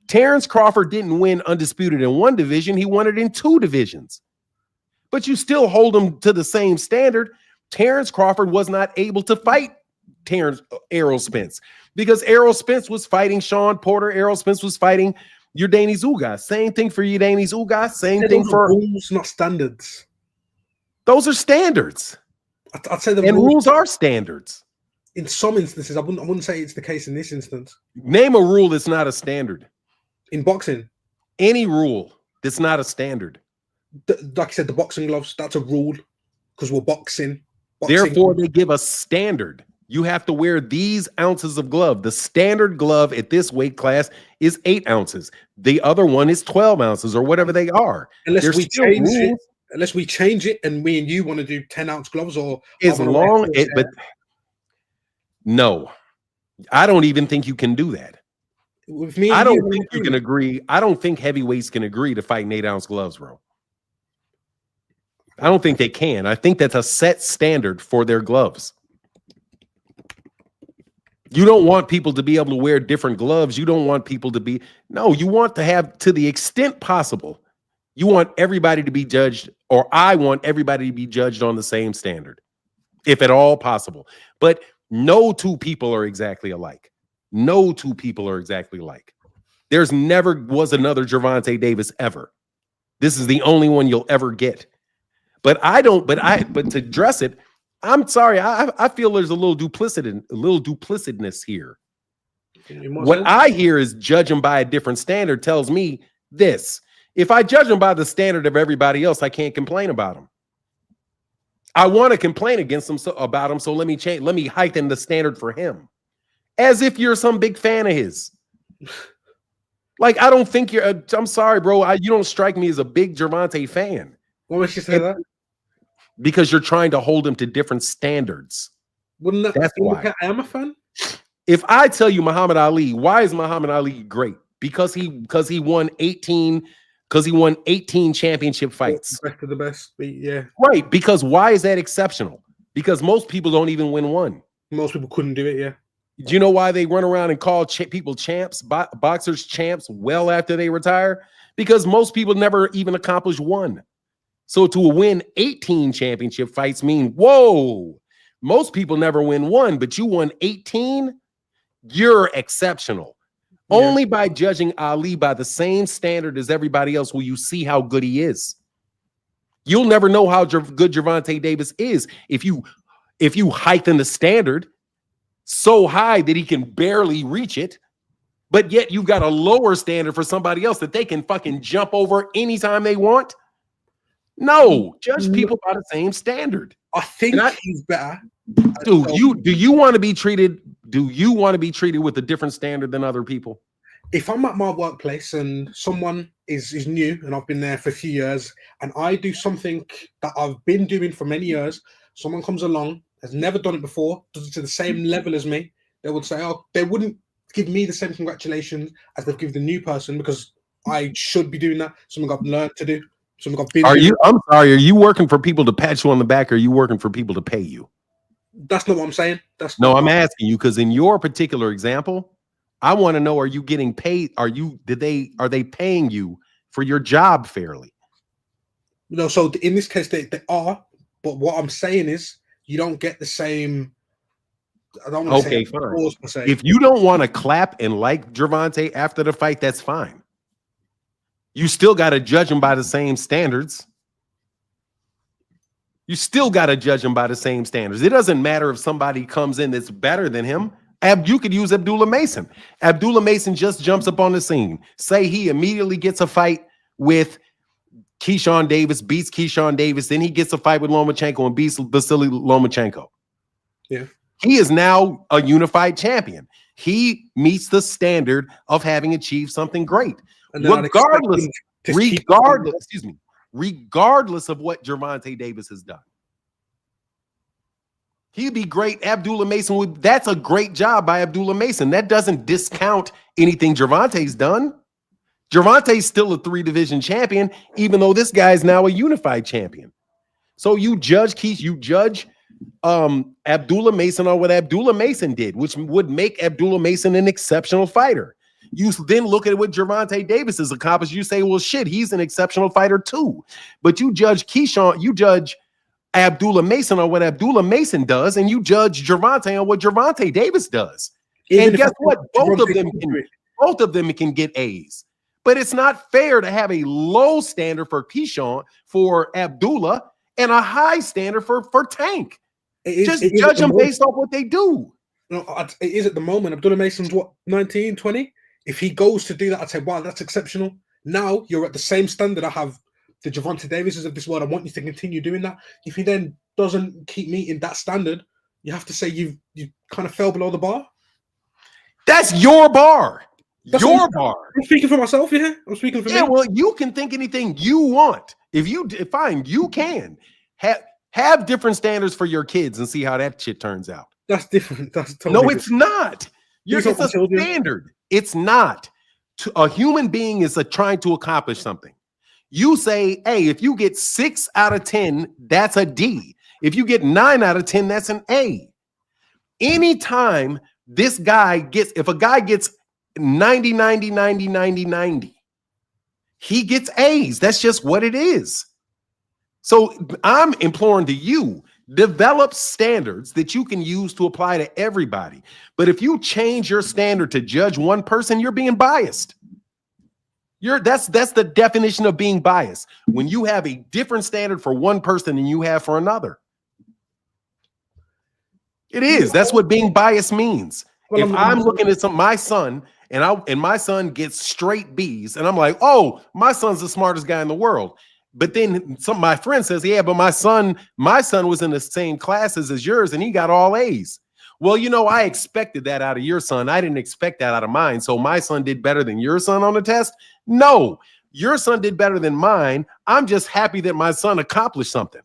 Speaker 1: Terence Crawford didn't win undisputed in one division. He won it in two divisions. But you still hold him to the same standard. Terence Crawford was not able to fight Errol Spence because Errol Spence was fighting Sean Porter. Errol Spence was fighting Yordenis Ugas. Same thing for Yordenis Ugas. Same thing for
Speaker 6: rules, not standards.
Speaker 1: Those are standards.
Speaker 6: I'd say
Speaker 1: rules are standards.
Speaker 6: In some instances, I wouldn't say it's the case in this instance.
Speaker 1: Name a rule that's not a standard.
Speaker 6: In boxing,
Speaker 1: any rule that's not a standard.
Speaker 6: Like I said, the boxing gloves, that's a rule because we're boxing.
Speaker 1: Therefore, they give a standard. You have to wear these ounces of glove. The standard glove at this weight class is 8 ounces. The other one is 12 ounces or whatever they are.
Speaker 6: Unless we change it and me and you want to do 10-ounce gloves or
Speaker 1: but no, I don't even think you can do that.
Speaker 6: With me,
Speaker 1: I don't think you can agree. I don't think heavyweights can agree to fight in 8-ounce gloves, bro. I don't think they can. I think that's a set standard for their gloves. You don't want people to be able to wear different gloves. You don't want people to be, no, you want to have, to the extent possible, you want everybody to be judged, or I want everybody to be judged on the same standard, if at all possible. But no two people are exactly alike. No two people are exactly alike. There's never was another Gervonta Davis ever. This is the only one you'll ever get. But to address it, I'm sorry. I feel there's a little duplicitness here. What I hear is judging by a different standard tells me this. If I judge them by the standard of everybody else, I can't complain about them. I want to complain against them about him, so let me heighten the standard for him. As if you're some big fan of his. Like, I don't think you're, I'm sorry, bro. You don't strike me as a big Gervonta fan.
Speaker 6: Why would you say that?
Speaker 1: Because you're trying to hold him to different standards.
Speaker 6: That's why I am a fan.
Speaker 1: If I tell you Muhammad Ali, why is Muhammad Ali great? Because he won 18 championship fights.
Speaker 6: Best of the best, yeah.
Speaker 1: Right. Because why is that exceptional? Because most people don't even win one.
Speaker 6: Most people couldn't do it, yeah.
Speaker 1: Do you know why they run around and call people champs, boxers champs, well after they retire? Because most people never even accomplish one. So to win 18 championship fights mean, whoa, most people never win one, but you won 18, you're exceptional. Yeah. Only by judging Ali by the same standard as everybody else will you see how good he is. You'll never know how good Gervonta Davis is if you heighten the standard so high that he can barely reach it, but yet you've got a lower standard for somebody else that they can fucking jump over anytime they want. No, judge people by the same standard.
Speaker 6: I think he's better.
Speaker 1: Do you want to be treated? Do you want to be treated with a different standard than other people?
Speaker 6: If I'm at my workplace and someone is new and I've been there for a few years and I do something that I've been doing for many years, someone comes along, has never done it before, does it to the same level as me, they would say, oh, they wouldn't give me the same congratulations as they've given the new person because I should be doing that. Something I've learned to do. Something I've been doing.
Speaker 1: I'm sorry, are you working for people to pat you on the back or are you working for people to pay you?
Speaker 6: That's not what I'm saying.
Speaker 1: I'm asking you because in your particular example, I want to know, are you getting paid? Are they paying you for your job fairly?
Speaker 6: No, so in this case they are, but what I'm saying is you don't get the same. I don't want to say
Speaker 1: fine.
Speaker 6: applause per se.
Speaker 1: If you don't want to clap and like Gervonta after the fight, that's fine. You still got to judge him by the same standards. You still got to judge him by the same standards. It doesn't matter if somebody comes in that's better than him. You could use Abdullah Mason. Abdullah Mason just jumps up on the scene. Say he immediately gets a fight with Keyshawn Davis, beats Keyshawn Davis. Then he gets a fight with Lomachenko and beats Vasily Lomachenko.
Speaker 6: Yeah.
Speaker 1: He is now a unified champion. He meets the standard of having achieved something great. Regardless of what Gervonta Davis has done. He'd be great. Abdullah Mason that's a great job by Abdullah Mason. That doesn't discount anything Gervonta's done. Gervonta's still a 3-division champion, even though this guy is now a unified champion. So you judge Abdullah Mason on what Abdullah Mason did, which would make Abdullah Mason an exceptional fighter. You then look at what Gervonta Davis has accomplished. You say, well, shit, he's an exceptional fighter too. But you judge Abdullah Mason on what Abdullah Mason does, and you judge Gervonta on what Gervonta Davis does. And guess what? Both of them can get A's. But it's not fair to have a low standard for Keyshawn, for Abdullah, and a high standard for Tank. Just judge them based off what they do.
Speaker 6: No, it is at the moment. Abdullah Mason's what, 19, 20? If he goes to do that, I'd say, wow, that's exceptional. Now you're at the same standard I have the Gervonta Davises of this world. I want you to continue doing that. If he then doesn't keep meeting that standard, you have to say you kind of fell below the bar.
Speaker 1: That's your bar. Your bar.
Speaker 6: I'm speaking for myself, yeah. I'm speaking for me.
Speaker 1: Yeah, well, you can think anything you want. Fine, you can. Have different standards for your kids and see how that shit turns out.
Speaker 6: That's different. That's totally
Speaker 1: no,
Speaker 6: different.
Speaker 1: It's not. It's a standard. It's not. A human being is trying to accomplish something. You say, hey, if you get 6 out of 10, that's a D. If you get 9 out of 10, that's an A. Anytime if a guy gets 90, 90, 90, 90, 90, he gets A's. That's just what it is. So I'm imploring to you, develop standards that you can use to apply to everybody. But if you change your standard to judge one person, you're being biased. That's the definition of being biased. When you have a different standard for one person than you have for another. It is. That's what being biased means. If I'm looking at my son and my son gets straight B's and I'm like, oh, my son's the smartest guy in the world. But then my friend says, yeah, but my son was in the same classes as yours and he got all A's. Well, I expected that out of your son. I didn't expect that out of mine. So my son did better than your son on the test? No, your son did better than mine. I'm just happy that my son accomplished something.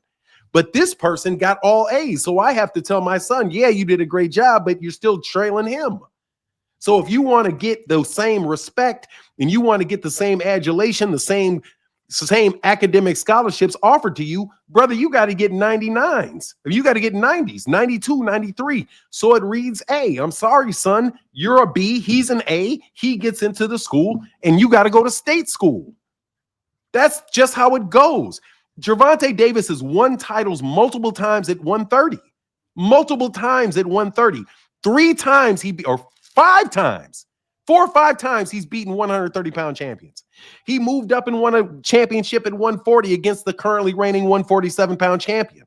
Speaker 1: But this person got all A's. So I have to tell my son, yeah, you did a great job, but you're still trailing him. So if you want to get the same respect and you want to get the same adulation, the same same academic scholarships offered to you, brother, you got to get 99s. You got to get 90s, 92, 93. So it reads A. I'm sorry, son. You're a B. He's an A. He gets into the school, and you got to go to state school. That's just how it goes. Gervonta Davis has won titles multiple times at 130. Multiple times at 130. 3 times or 5 times. 4 or 5 times he's beaten 130-pound champions. He moved up and won a championship at 140 against the currently reigning 147-pound champion.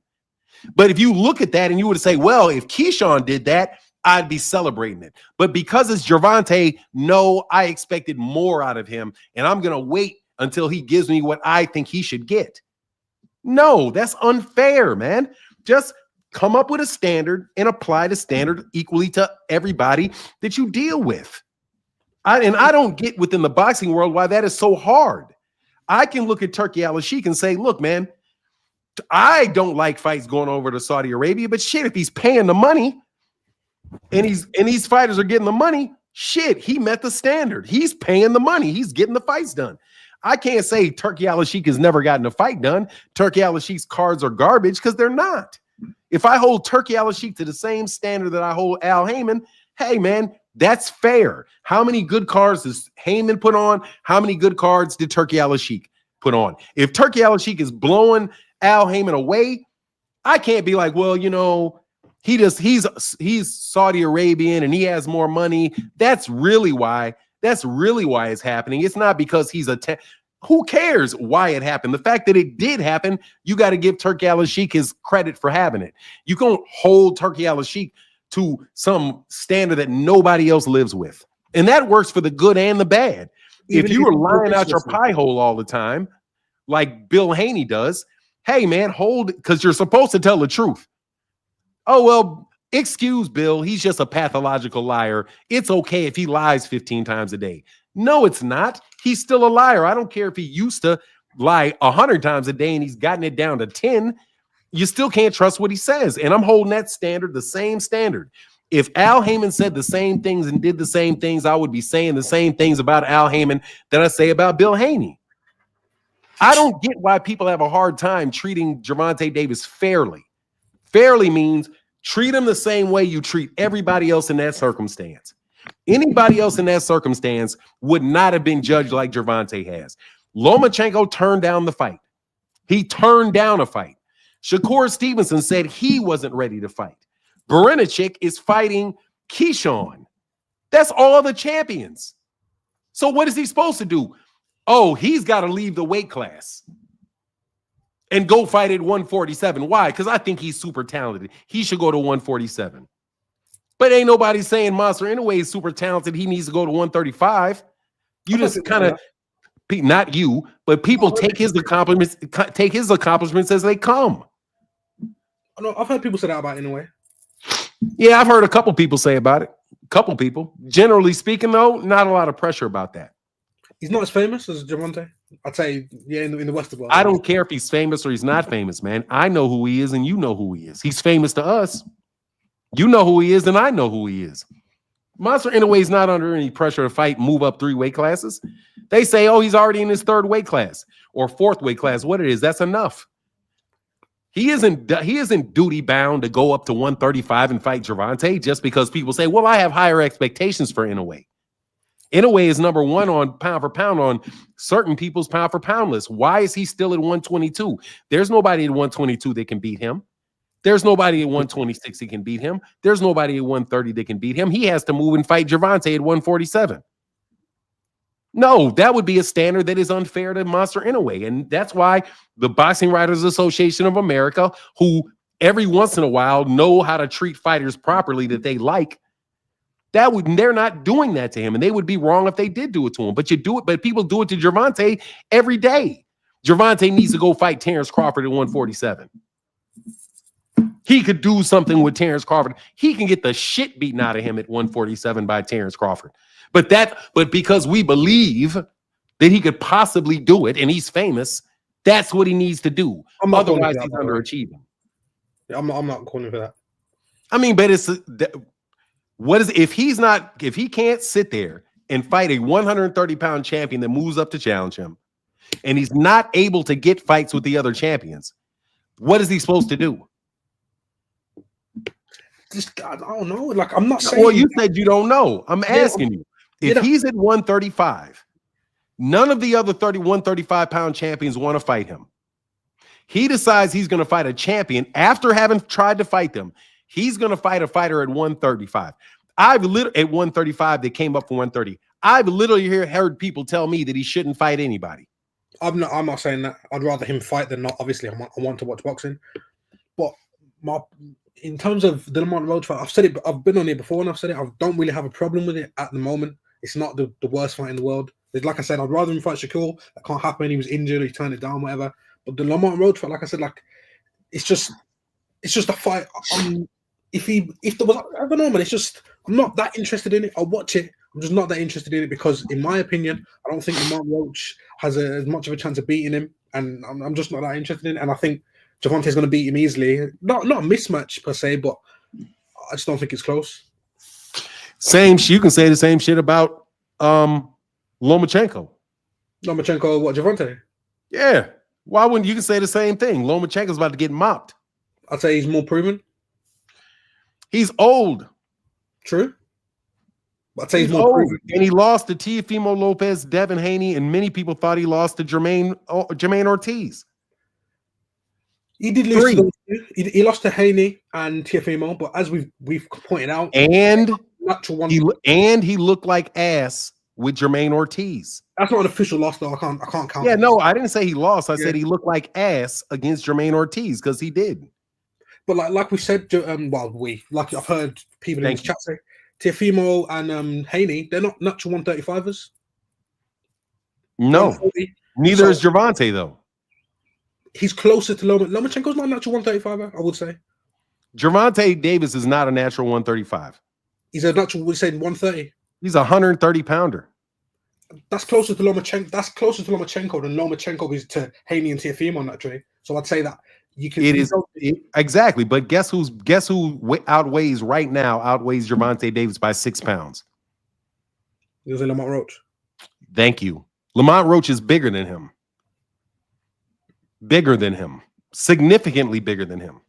Speaker 1: But if you look at that and you would say, well, if Keyshawn did that, I'd be celebrating it. But because it's Gervonta, no, I expected more out of him, and I'm going to wait until he gives me what I think he should get. No, that's unfair, man. Just come up with a standard and apply the standard equally to everybody that you deal with. I don't get within the boxing world why that is so hard. I can look at Turki Al-Sheikh and say, look, man, I don't like fights going over to Saudi Arabia, but shit, if he's paying the money and these fighters are getting the money, shit, he met the standard. He's paying the money. He's getting the fights done. I can't say Turki Al-Sheikh has never gotten a fight done. Turki Al-Sheikh's cards are garbage because they're not. If I hold Turki Al-Sheikh to the same standard that I hold Al Haymon, hey, man, that's fair. How many good cards does Haymon put on? How many good cards did Turki Al-Sheikh put on? If Turki Al-Sheikh is blowing Al Haymon away, I can't be like, well, you know, he's Saudi Arabian and he has more money. That's really why it's happening. It's not because he's who cares why it happened? The fact that it did happen, you got to give Turki Al-Sheikh his credit for having it. You can't hold Turki Al-Sheikh to some standard that nobody else lives with. And that works for the good and the bad. If you were lying out your pie hole all the time, like Bill Haney does, hey, man, hold, because you're supposed to tell the truth. Oh, well, excuse Bill. He's just a pathological liar. It's okay if he lies 15 times a day. No, it's not. He's still a liar. I don't care if he used to lie 100 times a day and he's gotten it down to 10. You still can't trust what he says. And I'm holding that standard, the same standard. If Al Haymon said the same things and did the same things, I would be saying the same things about Al Haymon that I say about Bill Haney. I don't get why people have a hard time treating Gervonta Davis fairly. Fairly means treat him the same way you treat everybody else in that circumstance. Anybody else in that circumstance would not have been judged like Gervonta has. Lomachenko turned down the fight. He turned down a fight. Shakur Stevenson said he wasn't ready to fight. Berincic is fighting Keyshawn. That's all the champions. So what is he supposed to do? Oh, he's got to leave the weight class and go fight at 147. Why? Because I think he's super talented. He should go to 147. But ain't nobody saying Monster Inoue is super talented. He needs to go to 135. You just kind of, not you, but people take his accomplishments as they come.
Speaker 6: No, I've heard people say that about Inoue.
Speaker 1: Yeah, I've heard a couple people say about it. A couple people. Generally speaking, though, not a lot of pressure about that.
Speaker 6: He's not as famous as Gervonta. I'd say, yeah, in the Western world.
Speaker 1: I don't care if he's famous or he's not famous, man. I know who he is, and you know who he is. He's famous to us. You know who he is, and I know who he is. Monster Inoue is not under any pressure to fight, move up 3 weight classes. They say, oh, he's already in his 3rd weight class or 4th weight class. What it is, that's enough. He isn't duty bound to go up to 135 and fight Gervonta just because people say, well, I have higher expectations for Inoue. Inoue is number 1 on pound for pound on certain people's pound for pound list. Why is he still at 122? There's nobody at 122 that can beat him. There's nobody at 126 that can beat him. There's nobody at 130 that can beat him. He has to move and fight Gervonta at 147. No, that would be a standard that is unfair to Monster Inoue. And that's why the Boxing Writers Association of America, who every once in a while know how to treat fighters properly that they like, they're not doing that to him. And they would be wrong if they did do it to him. But people do it to Gervonta every day. Gervonta needs to go fight Terence Crawford at 147. He could do something with Terence Crawford. He can get the shit beaten out of him at 147 by Terence Crawford. But because we believe that he could possibly do it and he's famous, that's what he needs to do. Otherwise, he's underachieving.
Speaker 6: Yeah, I'm not calling for that.
Speaker 1: I mean, but if he can't sit there and fight a 130-pound champion that moves up to challenge him, and he's not able to get fights with the other champions, what is he supposed to do?
Speaker 6: Just, I don't know. Like, I'm not saying.
Speaker 1: Well, you said you don't know. I'm asking you. If
Speaker 6: Yeah.
Speaker 1: he's at 135, none of the other 135-pound champions want to fight him. He decides he's going to fight a champion after having tried to fight them. He's going to fight a fighter at 135. At 135 that came up for 130. I've literally heard people tell me that he shouldn't fight anybody.
Speaker 6: I'm not saying that. I'd rather him fight than not. Obviously, I want to watch boxing. But in terms of the Lamont Roach fight, I've said it. I've been on it before and I've said it. I don't really have a problem with it at the moment. It's not the worst fight in the world. Like I said, I'd rather him fight Shakur. That can't happen. He was injured. He turned it down, whatever. But the Lamont Roach fight, like I said, like it's just a fight. If there was, I don't know, man. It's just I'm not that interested in it. I'll watch it. I'm just not that interested in it because, in my opinion, I don't think Lamont Roach has as much of a chance of beating him, and I'm just not that interested in it. And I think Gervonta's going to beat him easily. Not a mismatch per se, but I just don't think it's close.
Speaker 1: You can say the same shit about Lomachenko.
Speaker 6: Lomachenko, what, Gervonta?
Speaker 1: Yeah. Why wouldn't you can say the same thing? Lomachenko's about to get mopped.
Speaker 6: I'd say he's more proven.
Speaker 1: He's old.
Speaker 6: True. But I'd say he's more proven.
Speaker 1: And he lost to Teofimo Lopez, Devin Haney, and many people thought he lost to Jermaine Ortiz.
Speaker 6: He did lose to those two. He lost to Haney and Teofimo, but as we've pointed out,
Speaker 1: and
Speaker 6: natural one.
Speaker 1: He looked like ass with Jermaine Ortiz.
Speaker 6: That's not an official loss, though. I can't count.
Speaker 1: Yeah, no, I didn't say he lost. I said he looked like ass against Jermaine Ortiz because he did.
Speaker 6: But like we said, I've heard people in the chat say, Teofimo and Haney, they're not natural 135ers.
Speaker 1: No, neither is Gervonta though.
Speaker 6: He's closer to Lomachenko's not a natural 135er, I would say.
Speaker 1: Gervonta Davis is not a natural 135.
Speaker 6: He's a natural, we're saying 130.
Speaker 1: He's a 130 pounder.
Speaker 6: That's closer to Lomachenko. That's closer to Lomachenko than Lomachenko is to Haney and Teofimo naturally. So I'd say that you can.
Speaker 1: Exactly. But guess who outweighs Gervonta Davis by 6 pounds?
Speaker 6: You're saying Lamont Roach.
Speaker 1: Thank you. Lamont Roach is bigger than him. Significantly bigger than him.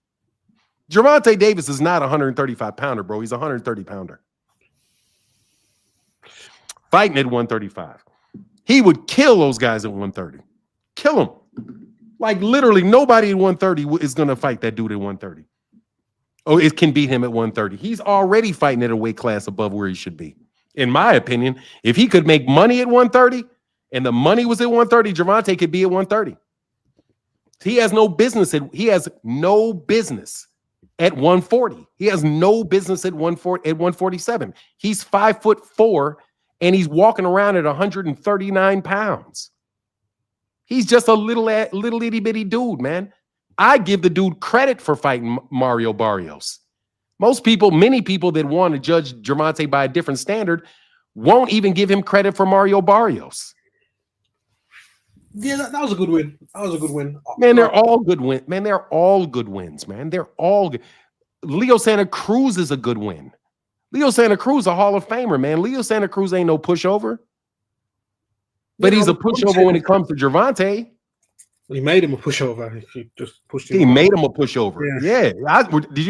Speaker 1: Gervonta Davis is not a 135 pounder, bro. He's a 130 pounder. Fighting at 135. He would kill those guys at 130. Kill them. Like literally nobody at 130 is going to fight that dude at 130. Oh, it can beat him at 130. He's already fighting at a weight class above where he should be. In my opinion, if he could make money at 130 and the money was at 130, Gervonta could be at 130. He has no business at 140. He has no business at 147. He's 5'4" and he's walking around at 139 pounds. He's just a little itty bitty dude, man. I give the dude credit for fighting Mario Barrios. Many people that want to judge Gervonta by a different standard won't even give him credit for Mario Barrios.
Speaker 6: Yeah, that was a good win. That was a good win.
Speaker 1: Man, they're all good wins. Man, they're all good wins, man. They're all good. Leo Santa Cruz is a good win. Leo Santa Cruz, a Hall of Famer, man. Leo Santa Cruz ain't no pushover. But he's a pushover when it comes to Gervonta.
Speaker 6: He made him a pushover. He just pushed him.
Speaker 1: He made him a pushover. Yeah.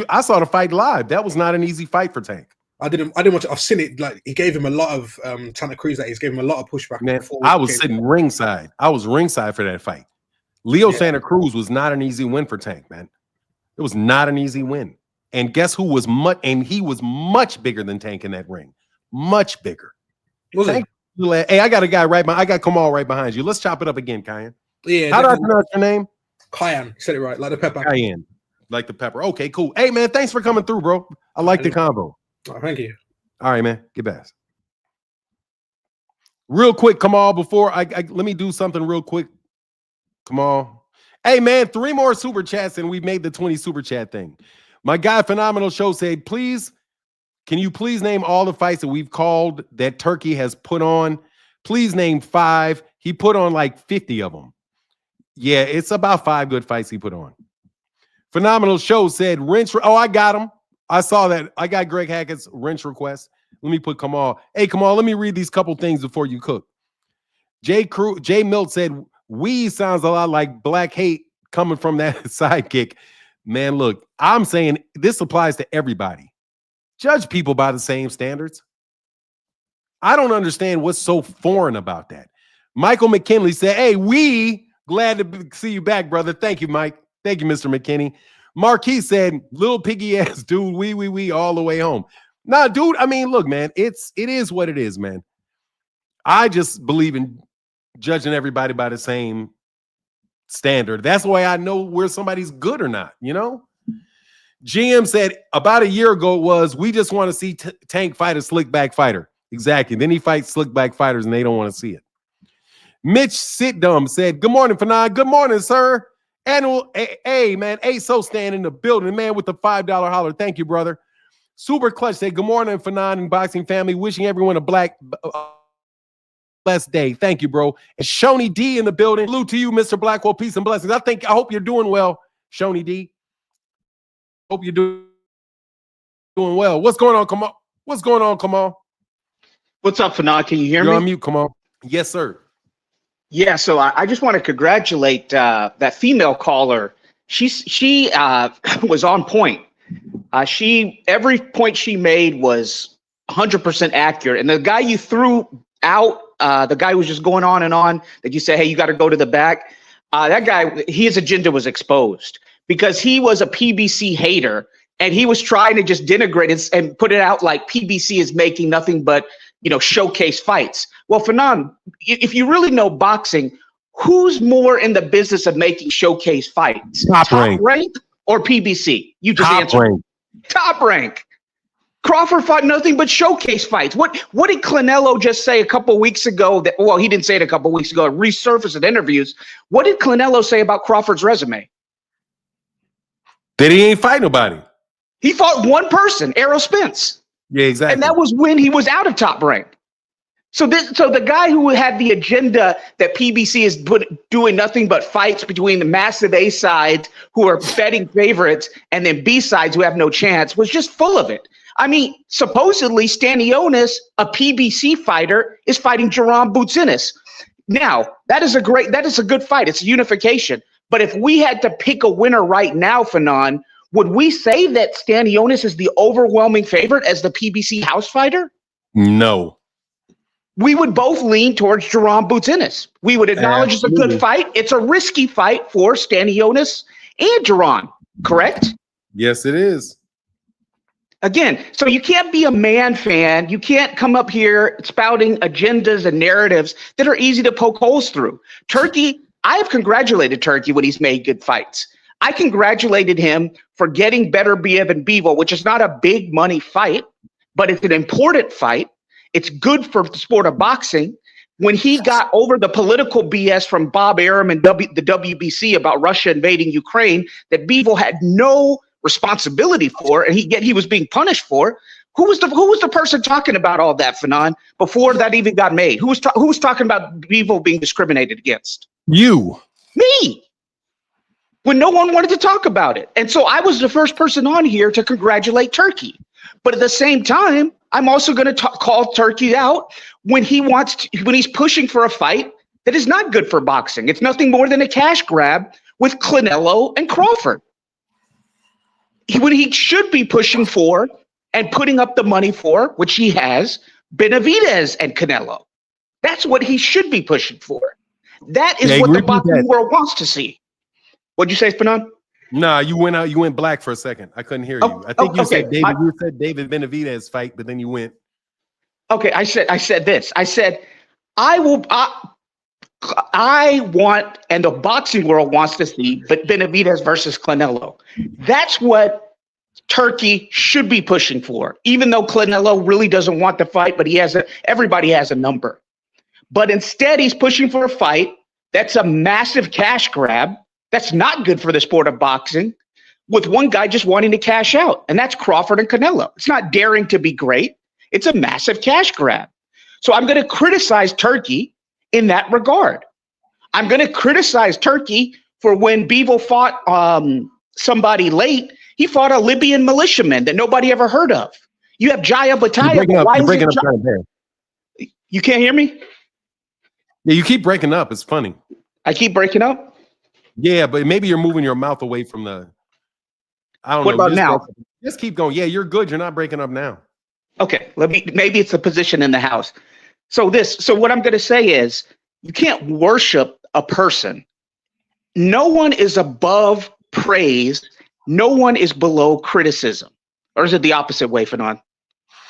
Speaker 1: I saw the fight live. That was not an easy fight for Tank.
Speaker 6: I didn't watch it. I've seen it. Like he gave him a lot of Santa Cruz. He's gave him a lot of pushback.
Speaker 1: Man, I was sitting ringside. I was ringside for that fight. Leo Santa Cruz was not an easy win for Tank, man. It was not an easy win. And guess who was he was much bigger than Tank in that ring. Much bigger. Tank, hey, I got a guy I got Kamal right behind you. Let's chop it up again, Cayenne.
Speaker 6: Yeah.
Speaker 1: How do I pronounce your name?
Speaker 6: Cayenne. You said it right. Like the pepper.
Speaker 1: Cayenne. Like the pepper. Okay, cool. Hey, man, thanks for coming through, bro. I like the combo.
Speaker 6: Oh, thank you.
Speaker 1: All right, man. Get back. Real quick, Kamal, before let me do something real quick. Kamal. Hey, man, 3 more super chats and we've made the 20 super chat thing. My guy, Phenomenal Show, said, can you please name all the fights that we've called that Turkey has put on? Please name 5. He put on like 50 of them. Yeah, it's about 5 good fights he put on. Phenomenal Show said, I got him. I saw that. I got Greg Hackett's wrench request. Let me put Kamal. Hey, Kamal, let me read these couple things before you cook. Jay Milt said, We sounds a lot like black hate coming from that sidekick. Man, look, I'm saying this applies to everybody. Judge people by the same standards. I don't understand what's so foreign about that. Michael McKinley said, hey, we glad to see you back, brother. Thank you, Mike. Thank you, Mr. McKinney. Marquis said, little piggy ass dude, we all the way home. Nah, dude, I mean, look, man, it is what it is, man. I just believe in judging everybody by the same standard. That's the way I know where somebody's good or not, you know? GM said about a year ago we just want to see Tank fight a slick back fighter. Exactly. Then he fights slick back fighters and they don't want to see it. Mitch Sitdum said, good morning, Fanon. Good morning, sir. Annual, hey, man, so stand in the building, man, with the $5 holler. Thank you, brother. Super Clutch said, good morning, Fanon and boxing family. Wishing everyone a blessed day. Thank you, bro. And Shoney D in the building. Salute to you, Mr. Blackwell. Peace and blessings. I hope you're doing well, Shoney D. Hope you're doing well. What's going on? Come on. What's going on? Come on.
Speaker 7: What's up, Fanon? Can you hear
Speaker 1: You're
Speaker 7: me?
Speaker 1: on mute. Come on. Yes, sir.
Speaker 7: Yeah, so I just want to congratulate that female caller. She was on point. Every point she made was 100% accurate. And the guy you threw out, the guy who was just going on and on, that you say, hey, you got to go to the back. That guy, his agenda was exposed because he was a PBC hater and he was trying to just denigrate it and put it out like PBC is making nothing but, showcase fights. Well, Fanon, if you really know boxing, who's more in the business of making showcase fights?
Speaker 1: Top rank
Speaker 7: or PBC? You just
Speaker 1: Top
Speaker 7: answered.
Speaker 1: rank.
Speaker 7: Top rank. Crawford fought nothing but showcase fights. What did Canelo just say a couple weeks ago? He didn't say it a couple weeks ago. It resurfaced in interviews. What did Canelo say about Crawford's resume?
Speaker 1: That he ain't fight nobody.
Speaker 7: He fought one person, Errol Spence.
Speaker 1: Yeah, exactly.
Speaker 7: And that was when he was out of Top Rank. So the guy who had the agenda that PBC is doing nothing but fights between the massive A sides who are betting favorites and then B sides who have no chance was just full of it. I mean, supposedly Stanionis, a PBC fighter, is fighting Jerome Boutsinis. Now, that is a good fight. It's a unification. But if we had to pick a winner right now, Fanon, would we say that Stanionis is the overwhelming favorite as the PBC house fighter?
Speaker 1: No.
Speaker 7: We would both lean towards Jerome Boutsinis. We would acknowledge It's a good fight. It's a risky fight for Stanionis and Jerome, correct?
Speaker 1: Yes, it is.
Speaker 7: Again, so you can't be a man fan. You can't come up here spouting agendas and narratives that are easy to poke holes through. Turkey, I have congratulated Turkey when he's made good fights. I congratulated him for getting better Biev and Bivol, which is not a big money fight, but it's an important fight. It's good for the sport of boxing. When he got over the political BS from Bob Arum and the WBC about Russia invading Ukraine that Bivol had no responsibility for, and he was being punished for, who was the person talking about all that, Fanon, before that even got made? Who was talking about Bivol being discriminated against?
Speaker 1: You.
Speaker 7: Me. When no one wanted to talk about it. And so I was the first person on here to congratulate Turkey. But at the same time, I'm also going to call Turkey out when he's pushing for a fight that is not good for boxing. It's nothing more than a cash grab with Canelo and Crawford. When he should be pushing for and putting up the money for, which he has, Benavidez and Canelo. That's what he should be pushing for. That is what the boxing world wants to see. What'd you say, Fanon?
Speaker 1: Nah, you went out. You went black for a second. I couldn't hear you. I think you said David. You said David Benavidez fight, but then you went.
Speaker 7: Okay, I said this. I said I want, and the boxing world wants to see, but Benavidez versus Canelo. That's what Turkey should be pushing for. Even though Canelo really doesn't want the fight, but everybody has a number. But instead, he's pushing for a fight that's a massive cash grab. That's not good for the sport of boxing, with one guy just wanting to cash out, and that's Crawford and Canelo. It's not daring to be great. It's a massive cash grab. So I'm going to criticize Turkey in that regard. I'm going to criticize Turkey for when Bivol fought somebody late, he fought a Libyan militiaman that nobody ever heard of. You have Jaya Bataya. You can't hear me?
Speaker 1: Yeah, you keep breaking up. It's funny.
Speaker 7: I keep breaking up.
Speaker 1: Yeah, but maybe you're moving your mouth away from the. I don't
Speaker 7: What
Speaker 1: know.
Speaker 7: about now?
Speaker 1: Just keep going. Yeah, you're good. You're not breaking up now.
Speaker 7: Okay, maybe it's the position in the house. So what I'm going to say is you can't worship a person. No one is above praise. No one is below criticism. Or is it the opposite way, Fanon?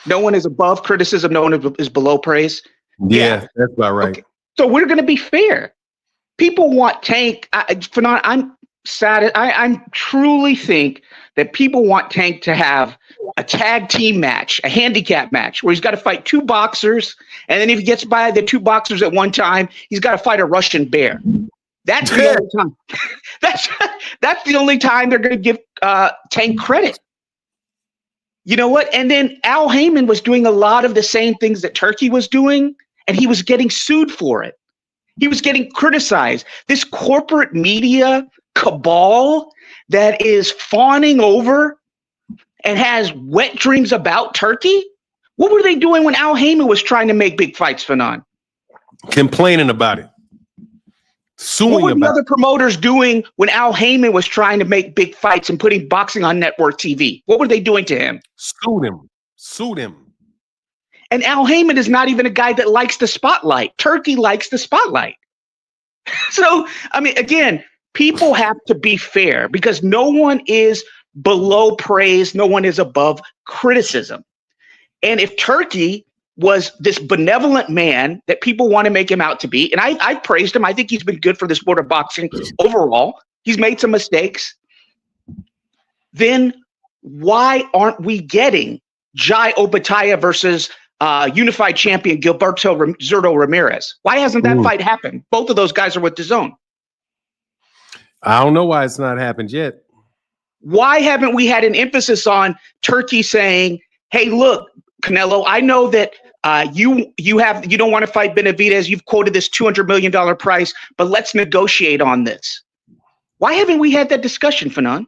Speaker 7: No one is above criticism. No one is below praise.
Speaker 1: Yeah, that's about right.
Speaker 7: Okay. So we're going to be fair. People want Tank. Fanon, I'm sad. I truly think that people want Tank to have a tag team match, a handicap match, where he's got to fight two boxers, and then if he gets by the two boxers at one time, he's got to fight a Russian bear. That's the only time. That's the only time they're going to give Tank credit. You know what? And then Al Heyman was doing a lot of the same things that Turkey was doing, and he was getting sued for it. He was getting criticized. This corporate media cabal that is fawning over and has wet dreams about Turkey. What were they doing when Al Heyman was trying to make big fights, Fanon?
Speaker 1: Complaining about it. Suing
Speaker 7: what were the
Speaker 1: about
Speaker 7: other promoters doing when Al Heyman was trying to make big fights and putting boxing on network TV? What were they doing to him?
Speaker 1: Sued him.
Speaker 7: And Al Heyman is not even a guy that likes the spotlight. Turkey likes the spotlight. So, I mean, again, people have to be fair because no one is below praise. No one is above criticism. And if Turkey was this benevolent man that people want to make him out to be, and I praised him. I think he's been good for the sport of boxing overall. He's made some mistakes. Then why aren't we getting Jai Opetaia versus unified champion Gilberto Zurdo Ramirez? Why hasn't that fight happened? Both of those guys are with DAZN.
Speaker 1: I don't know why it's not happened yet.
Speaker 7: Why haven't we had an emphasis on Turkey saying, hey, look, Canelo, I know that you don't want to fight Benavidez. You've quoted this $200 million price, but let's negotiate on this. Why haven't we had that discussion, Fanon?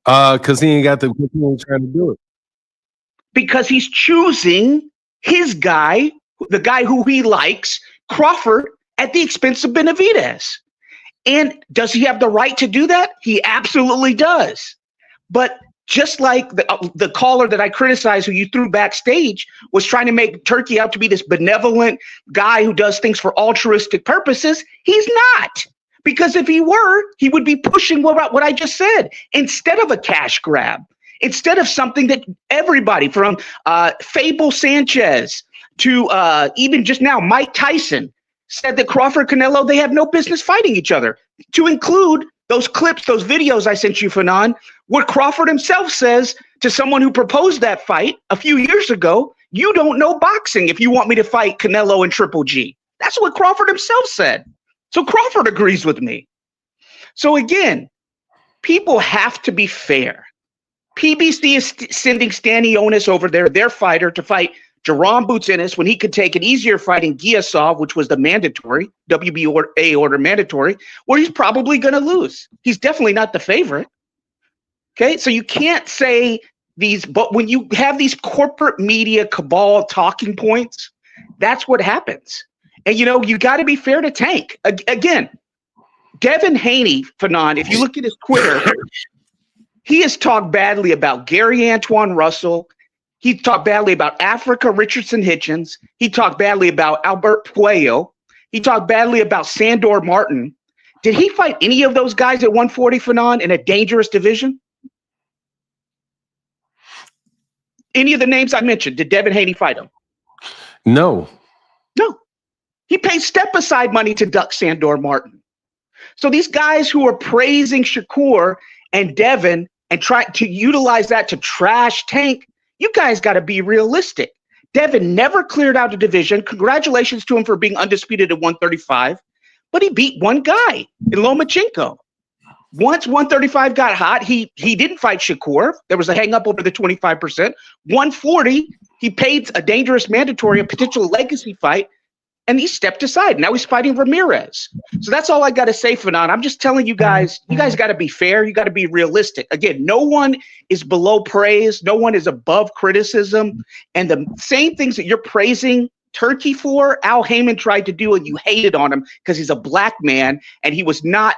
Speaker 1: Because he ain't trying to do it.
Speaker 7: Because he's choosing his guy, the guy who he likes, Crawford, at the expense of Benavidez. And does he have the right to do that? He absolutely does. But just like the caller that I criticized who you threw backstage was trying to make Turkey out to be this benevolent guy who does things for altruistic purposes, he's not. Because if he were, he would be pushing what I just said instead of a cash grab. Instead of something that everybody from Fable Sanchez to even just now Mike Tyson said that Crawford Canelo, they have no business fighting each other, to include those clips, those videos I sent you, Fanon, where Crawford himself says to someone who proposed that fight a few years ago, you don't know boxing if you want me to fight Canelo and Triple G. That's what Crawford himself said. So Crawford agrees with me. So again, people have to be fair. PBC is sending Stanionis over there, their fighter, to fight Jerome Boutsinis when he could take an easier fight in Giasov, which was the mandatory, WBA order mandatory, where he's probably going to lose. He's definitely not the favorite. Okay, so you can't say these, but when you have these corporate media cabal talking points, that's what happens. And, you know, you got to be fair to Tank. Again, Devin Haney, Fanon, if you look at his Twitter, he has talked badly about Gary Antoine Russell. He talked badly about Africa Richardson Hitchens. He talked badly about Albert Puello. He talked badly about Sandor Martin. Did he fight any of those guys at 140, Fanon, in a dangerous division? Any of the names I mentioned, did Devin Haney fight them?
Speaker 1: No.
Speaker 7: No. He paid step-aside money to duck Sandor Martin. So these guys who are praising Shakur and Devin and try to utilize that to trash Tank, you guys got to be realistic. Devin never cleared out a division. Congratulations to him for being undisputed at 135, but he beat one guy in Lomachenko. Once 135 got hot, he didn't fight Shakur. There was a hang-up over the 25%. 140, he paid a dangerous mandatory, a potential legacy fight, and he stepped aside. Now he's fighting Ramirez. So that's all I got to say, Fanon. I'm just telling you guys got to be fair. You got to be realistic. Again, no one is below praise. No one is above criticism. And the same things that you're praising Turkey for, Al Heyman tried to do, and you hated on him because he's a black man and he was not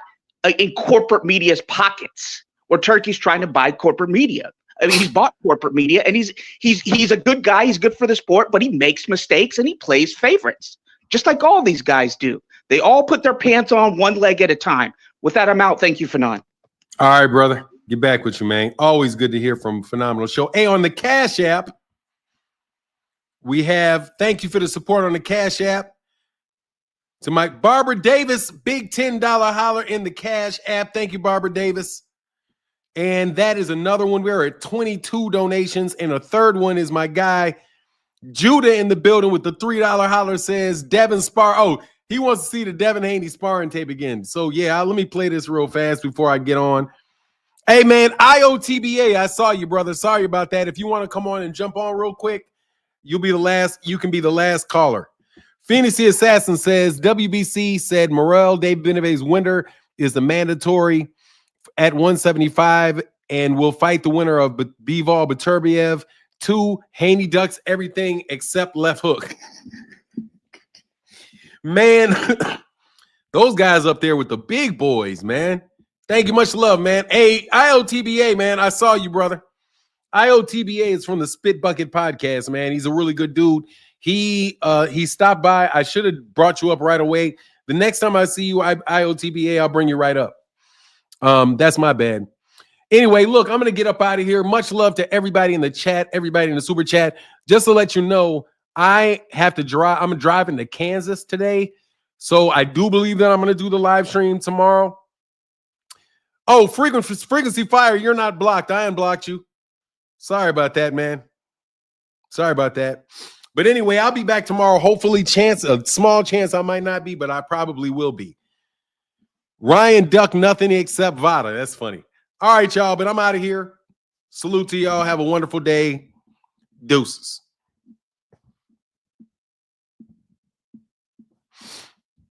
Speaker 7: in corporate media's pockets. Where Turkey's trying to buy corporate media. I mean, he's bought corporate media, and he's a good guy. He's good for the sport, but he makes mistakes and he plays favorites, just like all these guys do. They all put their pants on one leg at a time. With that, I'm out. Thank you, Fanon.
Speaker 1: All right, brother. Get back with you, man. Always good to hear from a phenomenal show. Hey, on the Cash App, we have, thank you for the support on the Cash App. To Mike Barbara Davis, big $10 holler in the Cash App. Thank you, Barbara Davis. And that is another one. We're at 22 donations. And a third one is my guy, Judah, in the building with the $3 holler, says Devin Spar. Oh, he wants to see the Devin Haney sparring tape again. So, yeah, let me play this real fast before I get on. Hey, man, IOTBA, I saw you, brother. Sorry about that. If you want to come on and jump on real quick, you'll be the last. You can be the last caller. Phoenix the Assassin says, WBC said Morrell, Dave Benavidez's winner is the mandatory at 175 and will fight the winner of Bivol Beterbiev. 2, Haney ducks everything except left hook. Man, those guys up there with the big boys, man. Thank you. Much love, man. Hey, IOTBA, man, I saw you, brother. IOTBA is from the Spit Bucket podcast, man. He's a really good dude. He stopped by. I should have brought you up right away. The next time I see you, IOTBA, I'll bring you right up. That's my bad. Anyway, look, I'm going to get up out of here. Much love to everybody in the chat, everybody in the super chat. Just to let you know, I have to drive. I'm driving to Kansas today. So I do believe that I'm going to do the live stream tomorrow. Oh, Frequency Fire, you're not blocked. I unblocked you. Sorry about that, man. Sorry about that. But anyway, I'll be back tomorrow. Hopefully, a small chance I might not be, but I probably will be. Ryan ducked nothing except Vada. That's funny. All right, y'all, but I'm out of here. Salute to y'all. Have a wonderful day. Deuces.